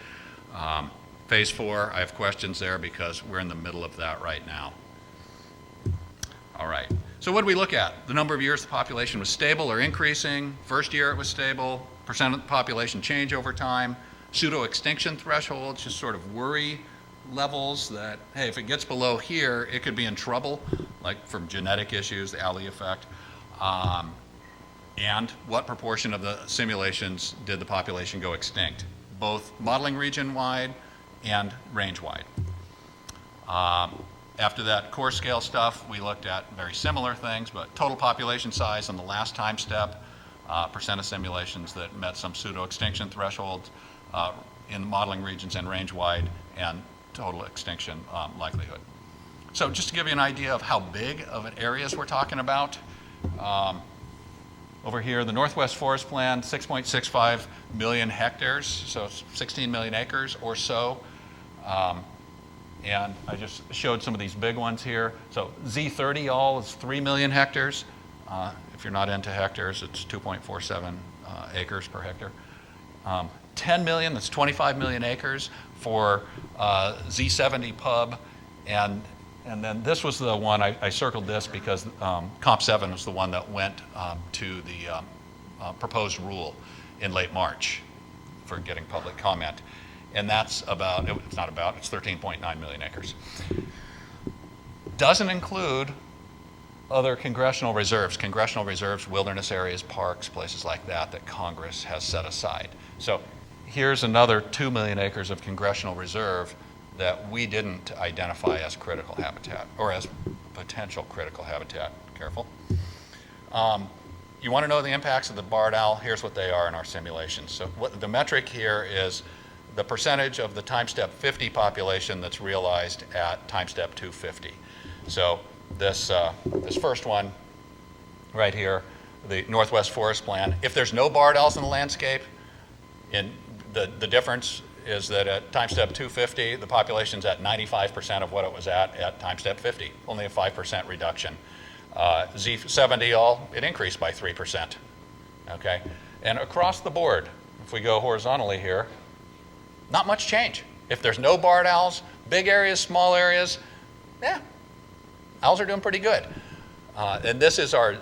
Phase 4, I have questions there because we're in the middle of that right now. All right, so what did we look at? The number of years the population was stable or increasing. First year it was stable. Percent of the population change over time. Pseudo-extinction thresholds, just sort of worry levels that, hey, if it gets below here, it could be in trouble, like from genetic issues, the alley effect. And what proportion of the simulations did the population go extinct, both modeling region-wide and range-wide. After that core scale stuff, we looked at very similar things, but total population size on the last time step, percent of simulations that met some pseudo-extinction thresholds in modeling regions and range-wide, and total extinction likelihood. So just to give you an idea of how big of an areas we're talking about, over here, the Northwest Forest Plan, 6.65 million hectares, so 16 million acres or so. And I just showed some of these big ones here. So Z30 all is 3 million hectares. If you're not into hectares, it's 2.47 acres per hectare. 10 million, that's 25 million acres for Z70 pub. And then this was the one, I circled this because Comp 7 was the one that went to the proposed rule in late March for getting public comment. And that's about, it's not about, it's 13.9 million acres. Doesn't include other congressional reserves, wilderness areas, parks, places like that that Congress has set aside. So here's another 2 million acres of congressional reserve that we didn't identify as critical habitat or as potential critical habitat. Careful. You want to know the impacts of the barred owl? Here's what they are in our simulations. So what the metric here is the percentage of the time step 50 population that's realized at time step 250. So this first one right here, the Northwest Forest Plan, if there's no barred owls in the landscape, the difference is that at time step 250, the population's at 95% of what it was at time step 50, only a 5% reduction. Z70 all, it increased by 3%, okay? And across the board, if we go horizontally here, not much change. If there's no barred owls, big areas, small areas, yeah, owls are doing pretty good. And this is our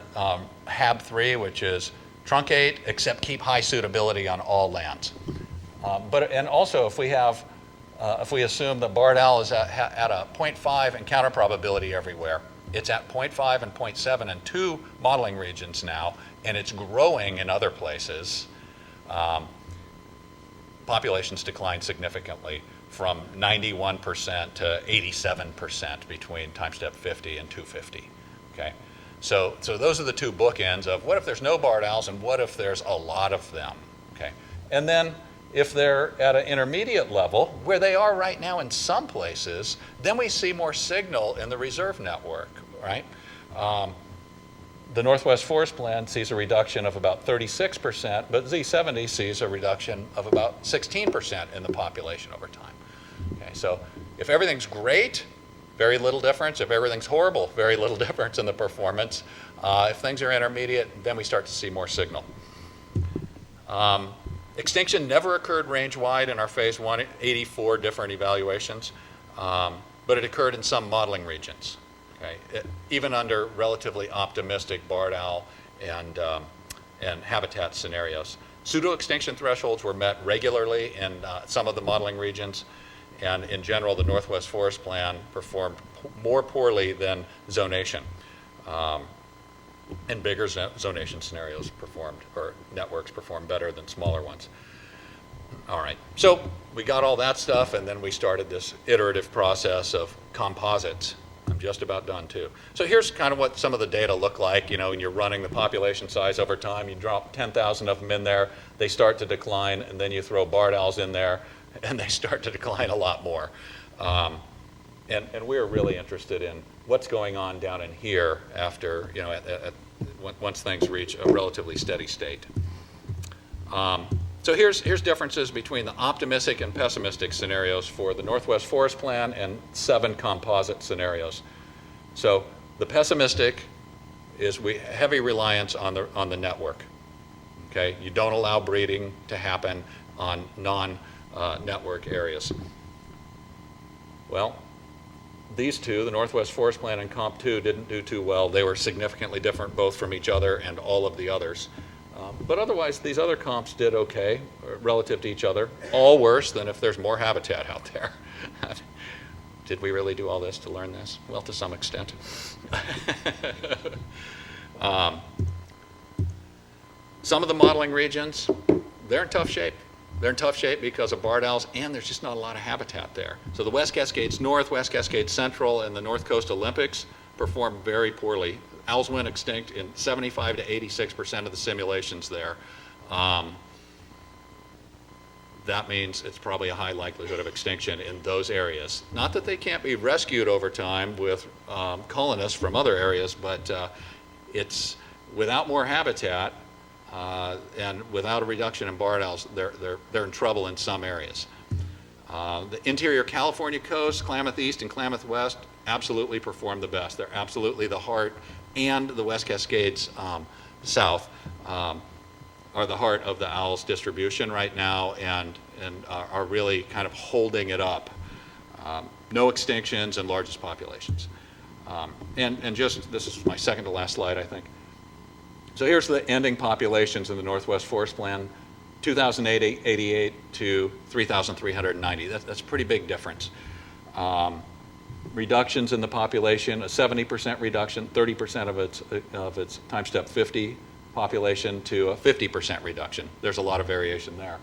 HAB3, which is truncate, except keep high suitability on all lands. And also, if we assume the barred owl is at a 0.5 encounter probability everywhere, it's at 0.5 and 0.7 in 2 modeling regions now, and it's growing in other places. Populations decline significantly from 91% to 87% between time step 50 and 250. Okay, so those are the 2 bookends of what if there's no barred owls and what if there's a lot of them. Okay, and then if they're at an intermediate level, where they are right now in some places, then we see more signal in the reserve network, right? The Northwest Forest Plan sees a reduction of about 36%, but Z70 sees a reduction of about 16% in the population over time. Okay, so if everything's great, very little difference. If everything's horrible, very little difference in the performance. If things are intermediate, then we start to see more signal. Extinction never occurred range-wide in our phase 1, 84 different evaluations, but it occurred in some modeling regions. Okay? Even under relatively optimistic barred owl and habitat scenarios. Pseudo-extinction thresholds were met regularly in some of the modeling regions, and in general, the Northwest Forest Plan performed more poorly than zonation. And bigger zonation scenarios performed, or networks performed better than smaller ones. All right, so we got all that stuff, and then we started this iterative process of composites. I'm just about done too. So here's kind of what some of the data look like. You know, when you're running the population size over time, you drop 10,000 of them in there, they start to decline, and then you throw barred owls in there, and they start to decline a lot more. And we're really interested in what's going on down in here after, once things reach a relatively steady state. So here's differences between the optimistic and pessimistic scenarios for the Northwest Forest Plan and 7 composite scenarios. So the pessimistic is heavy reliance on the network. Okay, you don't allow breeding to happen on non-network areas. Well, these two, the Northwest Forest Plan and Comp 2, didn't do too well. They were significantly different both from each other and all of the others. But otherwise, these other comps did okay relative to each other. All worse than if there's more habitat out there. Did we really do all this to learn this? Well, to some extent. Some of the modeling regions, they're in tough shape. They're in tough shape because of barred owls, and there's just not a lot of habitat there. So the West Cascades North, West Cascades Central, and the North Coast Olympics performed very poorly. Owls went extinct in 75 to 86% of the simulations there. That means it's probably a high likelihood of extinction in those areas. Not that they can't be rescued over time with colonists from other areas, but it's without more habitat and without a reduction in barred owls, they're in trouble in some areas. The interior California coast, Klamath East and Klamath West, absolutely perform the best. They're absolutely the heart, and the West Cascades South are the heart of the owl's distribution right now, and are really kind of holding it up. No extinctions and largest populations. And just, this is my second to last slide, I think. So here's the ending populations in the Northwest Forest Plan, 2,088 to 3,390. That's a pretty big difference. Reductions in the population, a 70% reduction, 30% of its time step 50 population to a 50% reduction. There's a lot of variation there.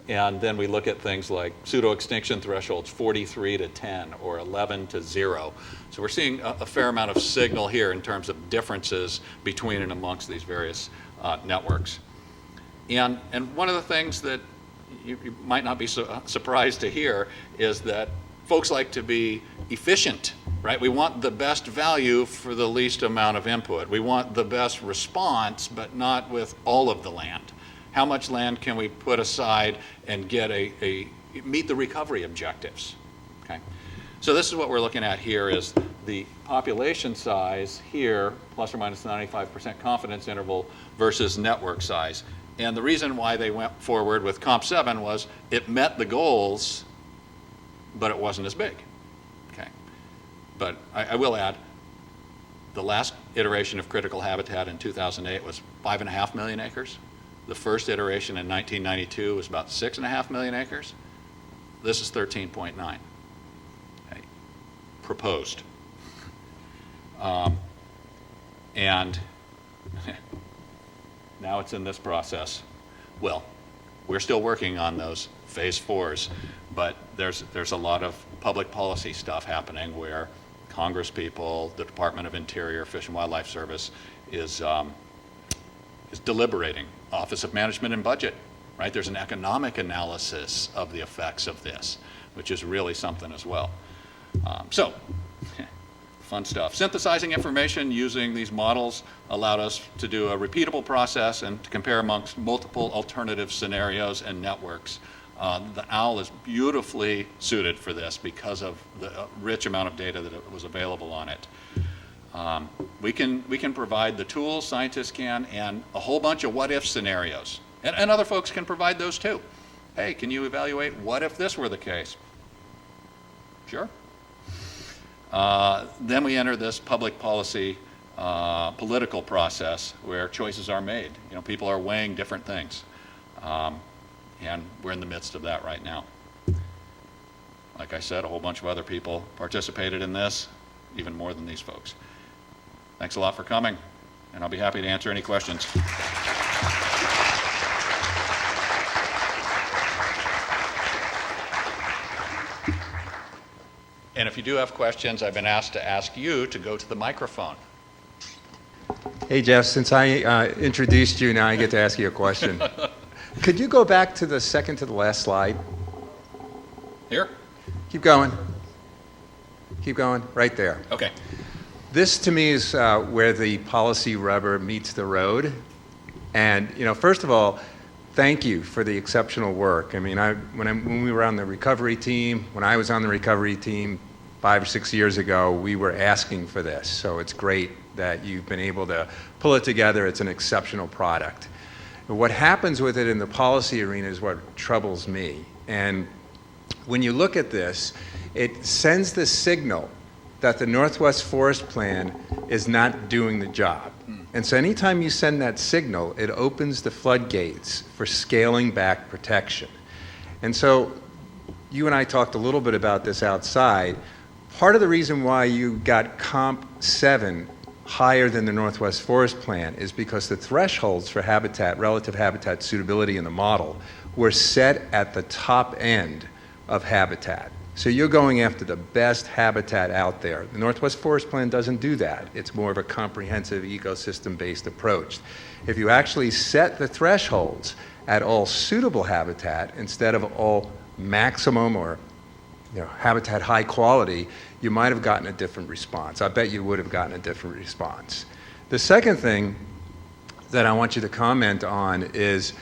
And then we look at things like pseudo-extinction thresholds, 43 to 10 or 11 to 0. So we're seeing a fair amount of signal here in terms of differences between and amongst these various networks. And one of the things that you might not be surprised to hear is that folks like to be efficient, right? We want the best value for the least amount of input. We want the best response, but not with all of the land. How much land can we put aside and get meet the recovery objectives? Okay. So this is what we're looking at here is the population size here, plus or minus 95% confidence interval versus network size. And the reason why they went forward with Comp 7 was it met the goals, but it wasn't as big. Okay. But I will add, the last iteration of critical habitat in 2008 was 5.5 million acres. The first iteration in 1992 was about 6.5 million acres. This is 13.9. Okay. Proposed. And now it's in this process. Well, we're still working on those phase 4s, but there's a lot of public policy stuff happening where Congress people, the Department of Interior, Fish and Wildlife Service is deliberating. Office of Management and Budget, right? There's an economic analysis of the effects of this, which is really something as well. So, fun stuff. Synthesizing information using these models allowed us to do a repeatable process and to compare amongst multiple alternative scenarios and networks. The OWL is beautifully suited for this because of the rich amount of data that was available on it. We can provide the tools, scientists can, and a whole bunch of what-if scenarios. And other folks can provide those too. Hey, can you evaluate what if this were the case? Sure. Then we enter this public policy political process where choices are made. You know, people are weighing different things. And we're in the midst of that right now. Like I said, a whole bunch of other people participated in this, even more than these folks. Thanks a lot for coming, and I'll be happy to answer any questions. And if you do have questions, I've been asked to ask you to go to the microphone. Hey, Jeff, since I introduced you, now I get to ask you a question. Could you go back to the second to the last slide? Here? Keep going. Keep going, right there. Okay. This to me is where the policy rubber meets the road. And first of all, thank you for the exceptional work. I mean, when we were on the recovery team, when I was on the recovery team 5 or 6 years ago, we were asking for this. So it's great that you've been able to pull it together. It's an exceptional product. But what happens with it in the policy arena is what troubles me. And when you look at this, it sends the signal that the Northwest Forest Plan is not doing the job. And so anytime you send that signal, it opens the floodgates for scaling back protection. And so you and I talked a little bit about this outside. Part of the reason why you got Comp 7 higher than the Northwest Forest Plan is because the thresholds for habitat, relative habitat suitability in the model were set at the top end of habitat. So you're going after the best habitat out there. The Northwest Forest Plan doesn't do that. It's more of a comprehensive ecosystem-based approach. If you actually set the thresholds at all suitable habitat instead of all maximum or habitat high quality, you might have gotten a different response. I bet you would have gotten a different response. The second thing that I want you to comment on is,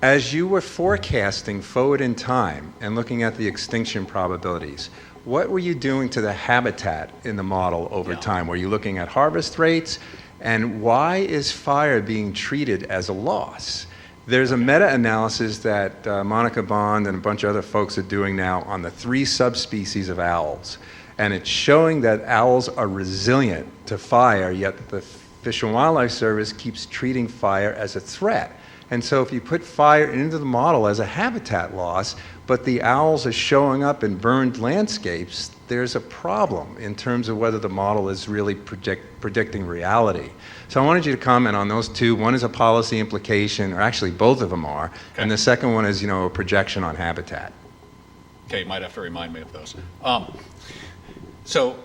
as you were forecasting forward in time and looking at the extinction probabilities, what were you doing to the habitat in the model over time? Were you looking at harvest rates? And why is fire being treated as a loss? There's a meta-analysis that Monica Bond and a bunch of other folks are doing now on the 3 subspecies of owls. And it's showing that owls are resilient to fire, yet the Fish and Wildlife Service keeps treating fire as a threat. And so if you put fire into the model as a habitat loss, but the owls are showing up in burned landscapes, there's a problem in terms of whether the model is really predicting reality. So I wanted you to comment on those two. One is a policy implication, or actually both of them are, okay. And the second one is, a projection on habitat. Okay, you might have to remind me of those. So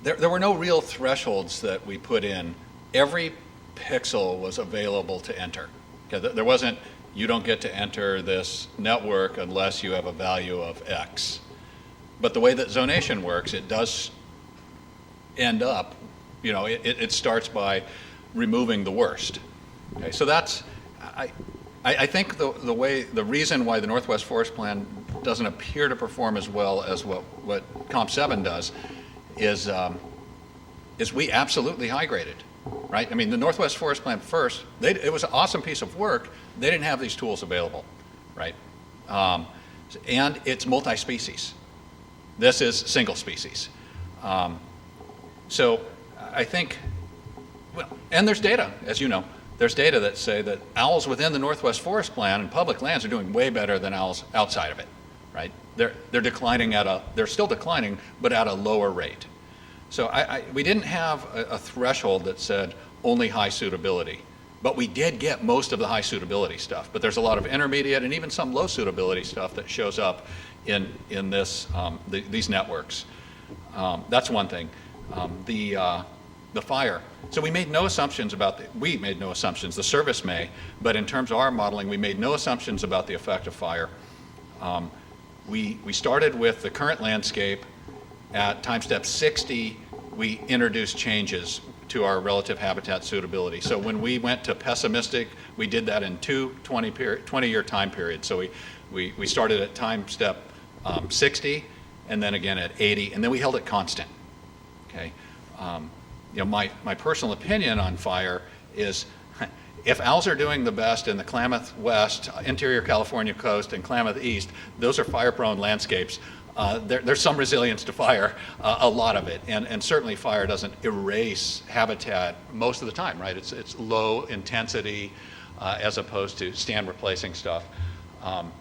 there were no real thresholds that we put in. Every pixel was available to enter. Okay, there wasn't, you don't get to enter this network unless you have a value of X. But the way that zonation works, it does end up, it starts by removing the worst. Okay, so that's, I think the reason why the Northwest Forest Plan doesn't appear to perform as well as what Comp 7 does is we absolutely high graded. Right? I mean, the Northwest Forest Plan first, it was an awesome piece of work. They didn't have these tools available, right? And it's multi-species. This is single species. So I think, and there's data, as you know. There's data that say that owls within the Northwest Forest Plan and public lands are doing way better than owls outside of it, right? They're declining they're still declining, but at a lower rate. So we didn't have a threshold that said only high suitability, but we did get most of the high suitability stuff. But there's a lot of intermediate and even some low suitability stuff that shows up in these networks. That's one thing. The fire. So we made no assumptions the service may, but in terms of our modeling, we made no assumptions about the effect of fire. We started with the current landscape. At time step 60, we introduced changes to our relative habitat suitability. So when we went to pessimistic, we did that in 20-year time periods. So we started at time step 60, and then again at 80, and then we held it constant. Okay, my personal opinion on fire is, if owls are doing the best in the Klamath West, interior California coast, and Klamath East, those are fire-prone landscapes. There's some resilience to fire, a lot of it, and certainly fire doesn't erase habitat most of the time, right? It's low intensity as opposed to stand replacing stuff. A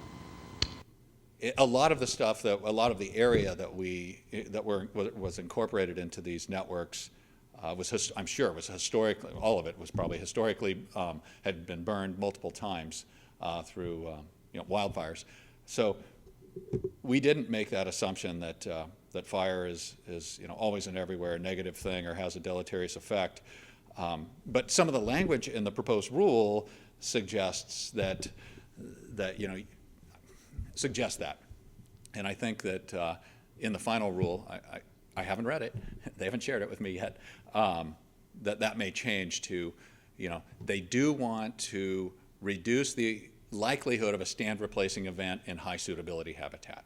lot of the area that was incorporated into these networks I'm sure was historically, all of it was probably historically had been burned multiple times through wildfires. So we didn't make that assumption that fire is always and everywhere a negative thing or has a deleterious effect. But some of the language in the proposed rule suggests that. And I think that in the final rule, I haven't read it, they haven't shared it with me yet, that may change to, they do want to reduce the likelihood of a stand replacing event in high suitability habitat.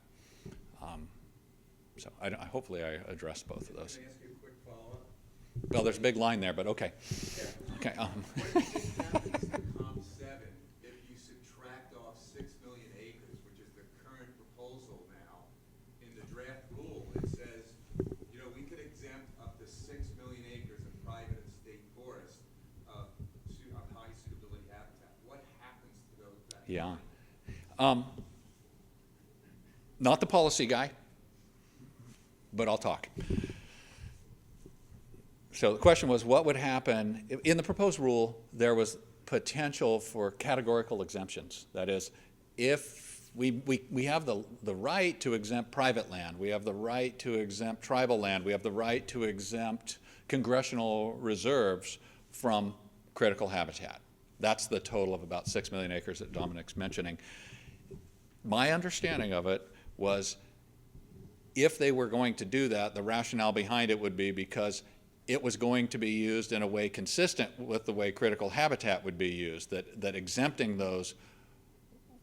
So hopefully I addressed both of those. Can I ask you a quick follow-up? Well, there's a big line there, but okay. Yeah. Okay. What do you think happens to Comp 7 if you subtract off 6 million acres, which is the current proposal now? In the draft rule, it says, we could exempt up to 6 million acres of private and state forest of high suitability habitat. What happens to that? Yeah. Not the policy guy, but I'll talk. So the question was, what would happen? In the proposed rule, there was potential for categorical exemptions. That is, if we have the right to exempt private land, we have the right to exempt tribal land, we have the right to exempt congressional reserves from critical habitat. That's the total of about 6 million acres that Dominic's mentioning. My understanding of it was, if they were going to do that, the rationale behind it would be because it was going to be used in a way consistent with the way critical habitat would be used, that exempting those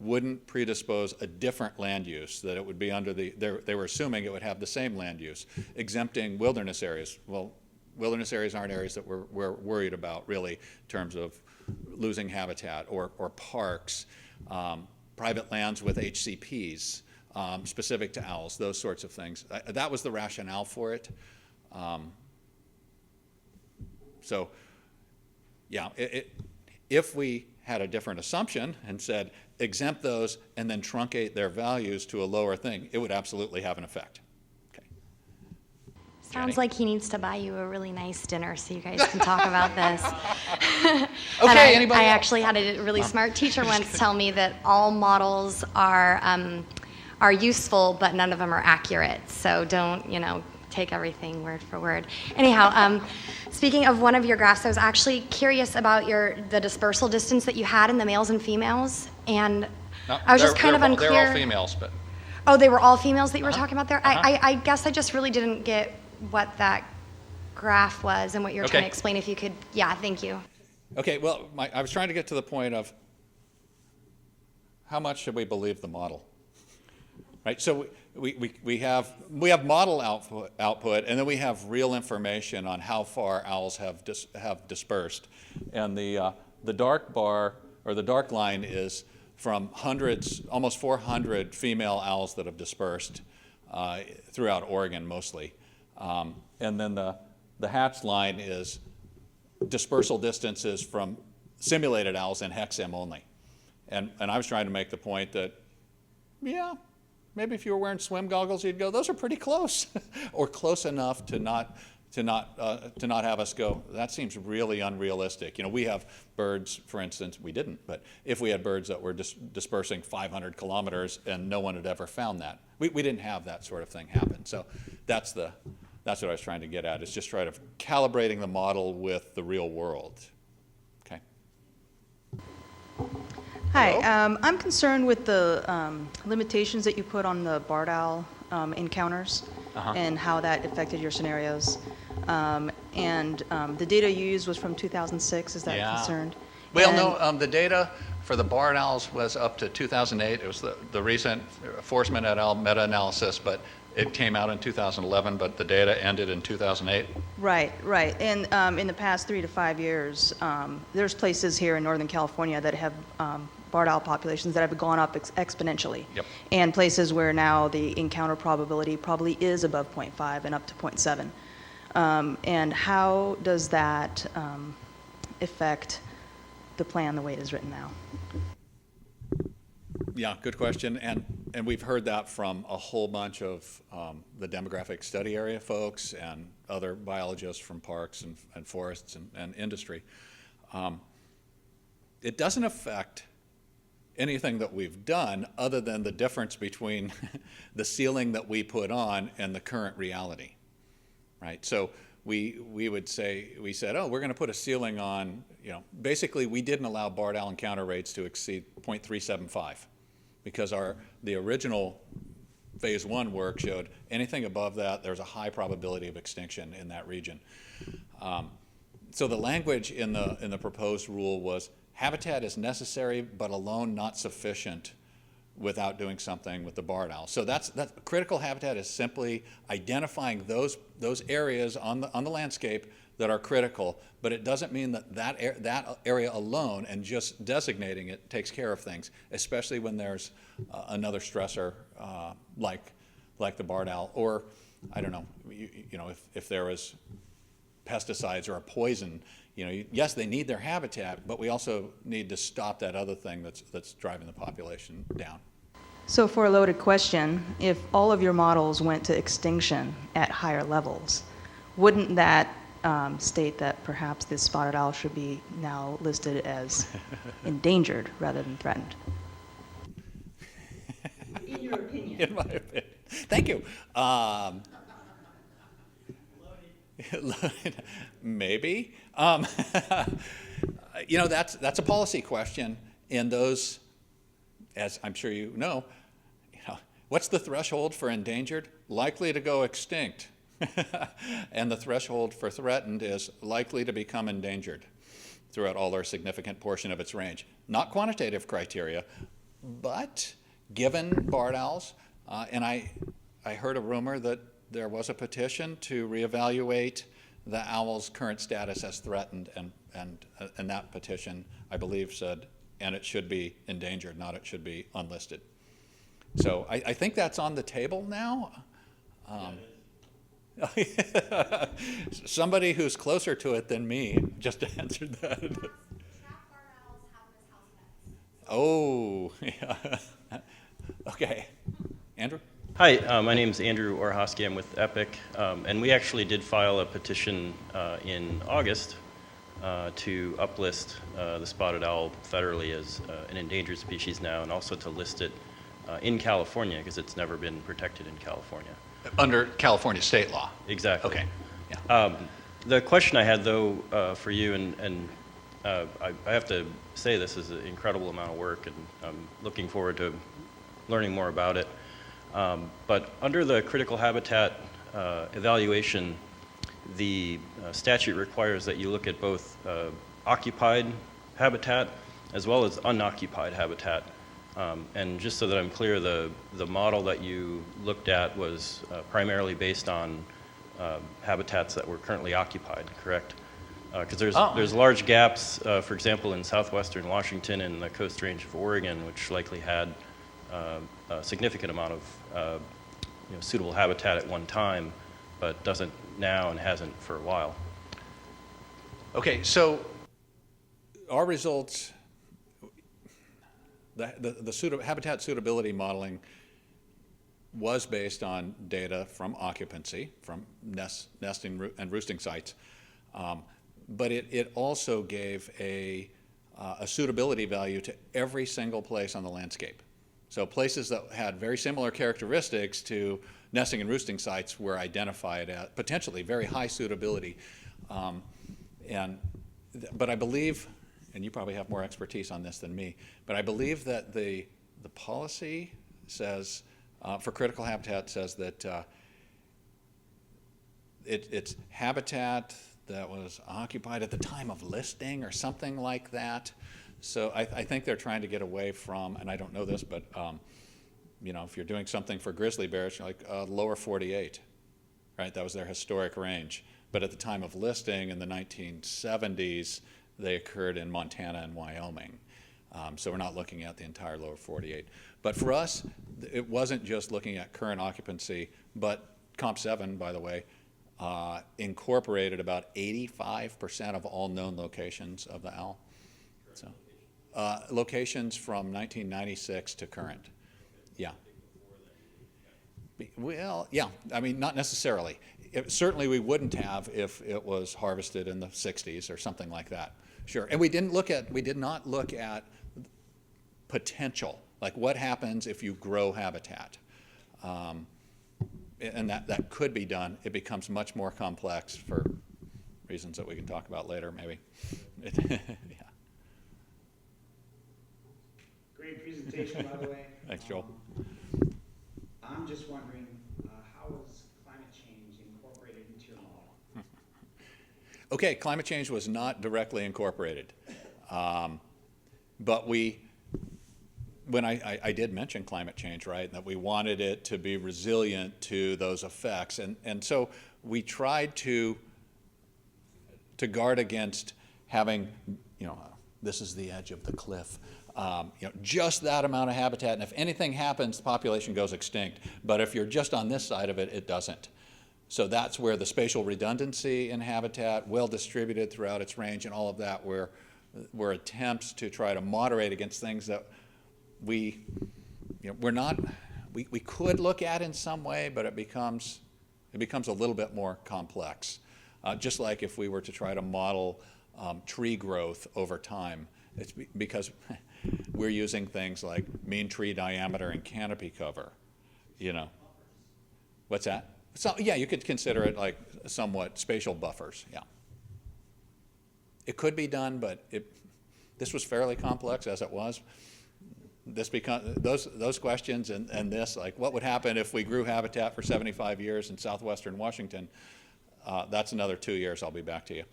wouldn't predispose a different land use, that it would be under they were assuming it would have the same land use. Exempting wilderness areas, well, wilderness areas aren't areas that we're worried about really in terms of losing habitat, or parks, private lands with HCPs, specific to owls, those sorts of things. That was the rationale for it. So, yeah, if we had a different assumption and said exempt those and then truncate their values to a lower thing, it would absolutely have an effect. Okay. Sounds like he needs to buy you a really nice dinner so you guys can talk about this. Okay, anybody I else? actually had a really smart teacher once tell me that all models are useful, but none of them are accurate. So don't, take everything word for word. Anyhow, speaking of one of your graphs, I was actually curious about the dispersal distance that you had in the males and females, and No, I was just kind of unclear. They're all females, but Oh, they were all females that you were talking about there? Uh-huh. I guess I just really didn't get what that graph was and what you were trying to Okay. explain. If you could, yeah, thank you. okay. Well, I was trying to get to the point of how much should we believe the model, right? So we have model output, and then we have real information on how far owls have dispersed, and the dark bar or the dark line is from hundreds, almost 400 female owls that have dispersed throughout Oregon mostly, and then the hatched line is dispersal distances from simulated owls in Hexham only, and I was trying to make the point that, yeah, maybe if you were wearing swim goggles, you'd go, those are pretty close, or close enough to not have us go, that seems really unrealistic. We have birds, for instance, we didn't, but if we had birds that were dispersing 500 kilometers and no one had ever found that, we didn't have that sort of thing happen. So that's what I was trying to get at, is just try to calibrating the model with the real world. Okay. Hi, I'm concerned with the limitations that you put on the barred owl encounters and how that affected your scenarios. And the data you used was from 2006, is that concerned? Well, And- no, the data for the barred owls was up to 2008. It was the recent Forsman et al. Meta-analysis, but it came out in 2011, but the data ended in 2008. Right. And in the past 3 to 5 years, there's places here in Northern California that have barred owl populations that have gone up exponentially. Yep. And places where now the encounter probability probably is above 0.5 and up to 0.7. And how does that affect the plan the way it is written now? Yeah, good question, and we've heard that from a whole bunch of the demographic study area folks and other biologists from parks and forests and industry. It doesn't affect anything that we've done other than the difference between the ceiling that we put on and the current reality, right? So we said, oh, we're going to put a ceiling on, basically we didn't allow barred owl encounter rates to exceed 0.375 because the original phase 1 work showed anything above that, there's a high probability of extinction in that region. So the language in the proposed rule was habitat is necessary but alone not sufficient without doing something with the barred owl. So that's critical habitat is simply identifying those areas on the landscape that are critical, but it doesn't mean that area alone and just designating it takes care of things, especially when there's another stressor like the barred owl, or I don't know, if there was pesticides or a poison, yes, they need their habitat, but we also need to stop that other thing that's driving the population down. So for a loaded question, if all of your models went to extinction at higher levels, wouldn't that state that perhaps this spotted owl should be now listed as endangered rather than threatened? In your opinion. In my opinion. Thank you. Maybe. That's a policy question, and those, as I'm sure you know, what's the threshold for endangered? Likely to go extinct. And the threshold for threatened is likely to become endangered throughout all or significant portion of its range. Not quantitative criteria, but given barred owls, and I heard a rumor that there was a petition to reevaluate the owl's current status as threatened, and that petition, I believe, said, and it should be endangered, not it should be unlisted. So I think that's on the table now. Somebody who's closer to it than me just answered that. Oh, yeah. Okay. Andrew? Hi, my name is Andrew Orhosky. I'm with EPIC, and we actually did file a petition in August to uplist the spotted owl federally as an endangered species now, and also to list it in California because it's never been protected in California. Under California state law? Exactly. Okay. Yeah. The question I had, though, for you, and I have to say this is an incredible amount of work, and I'm looking forward to learning more about it. But under the critical habitat evaluation, the statute requires that you look at both occupied habitat as well as unoccupied habitat. And just so that I'm clear, the model that you looked at was primarily based on habitats that were currently occupied, correct? Because there's large gaps, for example, in southwestern Washington and the Coast Range of Oregon, which likely had a significant amount of suitable habitat at one time, but doesn't now and hasn't for a while. Okay, so our results, the habitat suitability modeling was based on data from occupancy, from nesting and roosting sites, but it also gave a suitability value to every single place on the landscape. So places that had very similar characteristics to nesting and roosting sites were identified at potentially very high suitability. But I believe, and you probably have more expertise on this than me, but I believe that the policy says, for critical habitat, says that it's habitat that was occupied at the time of listing or something like that. So I think they're trying to get away from, and I don't know this, but if you're doing something for grizzly bears, you're like lower 48, right? That was their historic range. But at the time of listing in the 1970s, they occurred in Montana and Wyoming. So we're not looking at the entire lower 48. But for us, it wasn't just looking at current occupancy, but Comp 7, by the way, incorporated about 85% of all known locations of the owl. So, locations from 1996 to current. Yeah. Well, yeah, I mean, not necessarily. Certainly we wouldn't have if it was harvested in the 60s or something like that. Sure. And we did not look at potential, like what happens if you grow habitat. And that could be done. It becomes much more complex for reasons that we can talk about later, maybe. Yeah. Great presentation, by the way. Thanks, Joel. I'm just wondering, how is climate change incorporated into your model? Okay, climate change was not directly incorporated. But when I did mention climate change, right, that we wanted it to be resilient to those effects. And so we tried to guard against having, this is the edge of the cliff, just that amount of habitat. And if anything happens, the population goes extinct. But if you're just on this side of it, it doesn't. So that's where the spatial redundancy in habitat, well distributed throughout its range, and all of that were attempts to try to moderate against things that we could look at in some way, but it becomes a little bit more complex. Just like if we were to try to model tree growth over time, it's because we're using things like mean tree diameter and canopy cover, What's that? So, yeah, you could consider it like somewhat spatial buffers, yeah. It could be done, but this was fairly complex as it was. Those questions and this, like what would happen if we grew habitat for 75 years in southwestern Washington, that's another 2 years, I'll be back to you.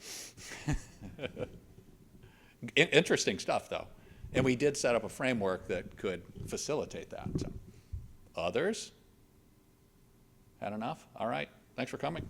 Interesting stuff, though. And we did set up a framework that could facilitate that. So. Others? Had enough? All right. Thanks for coming.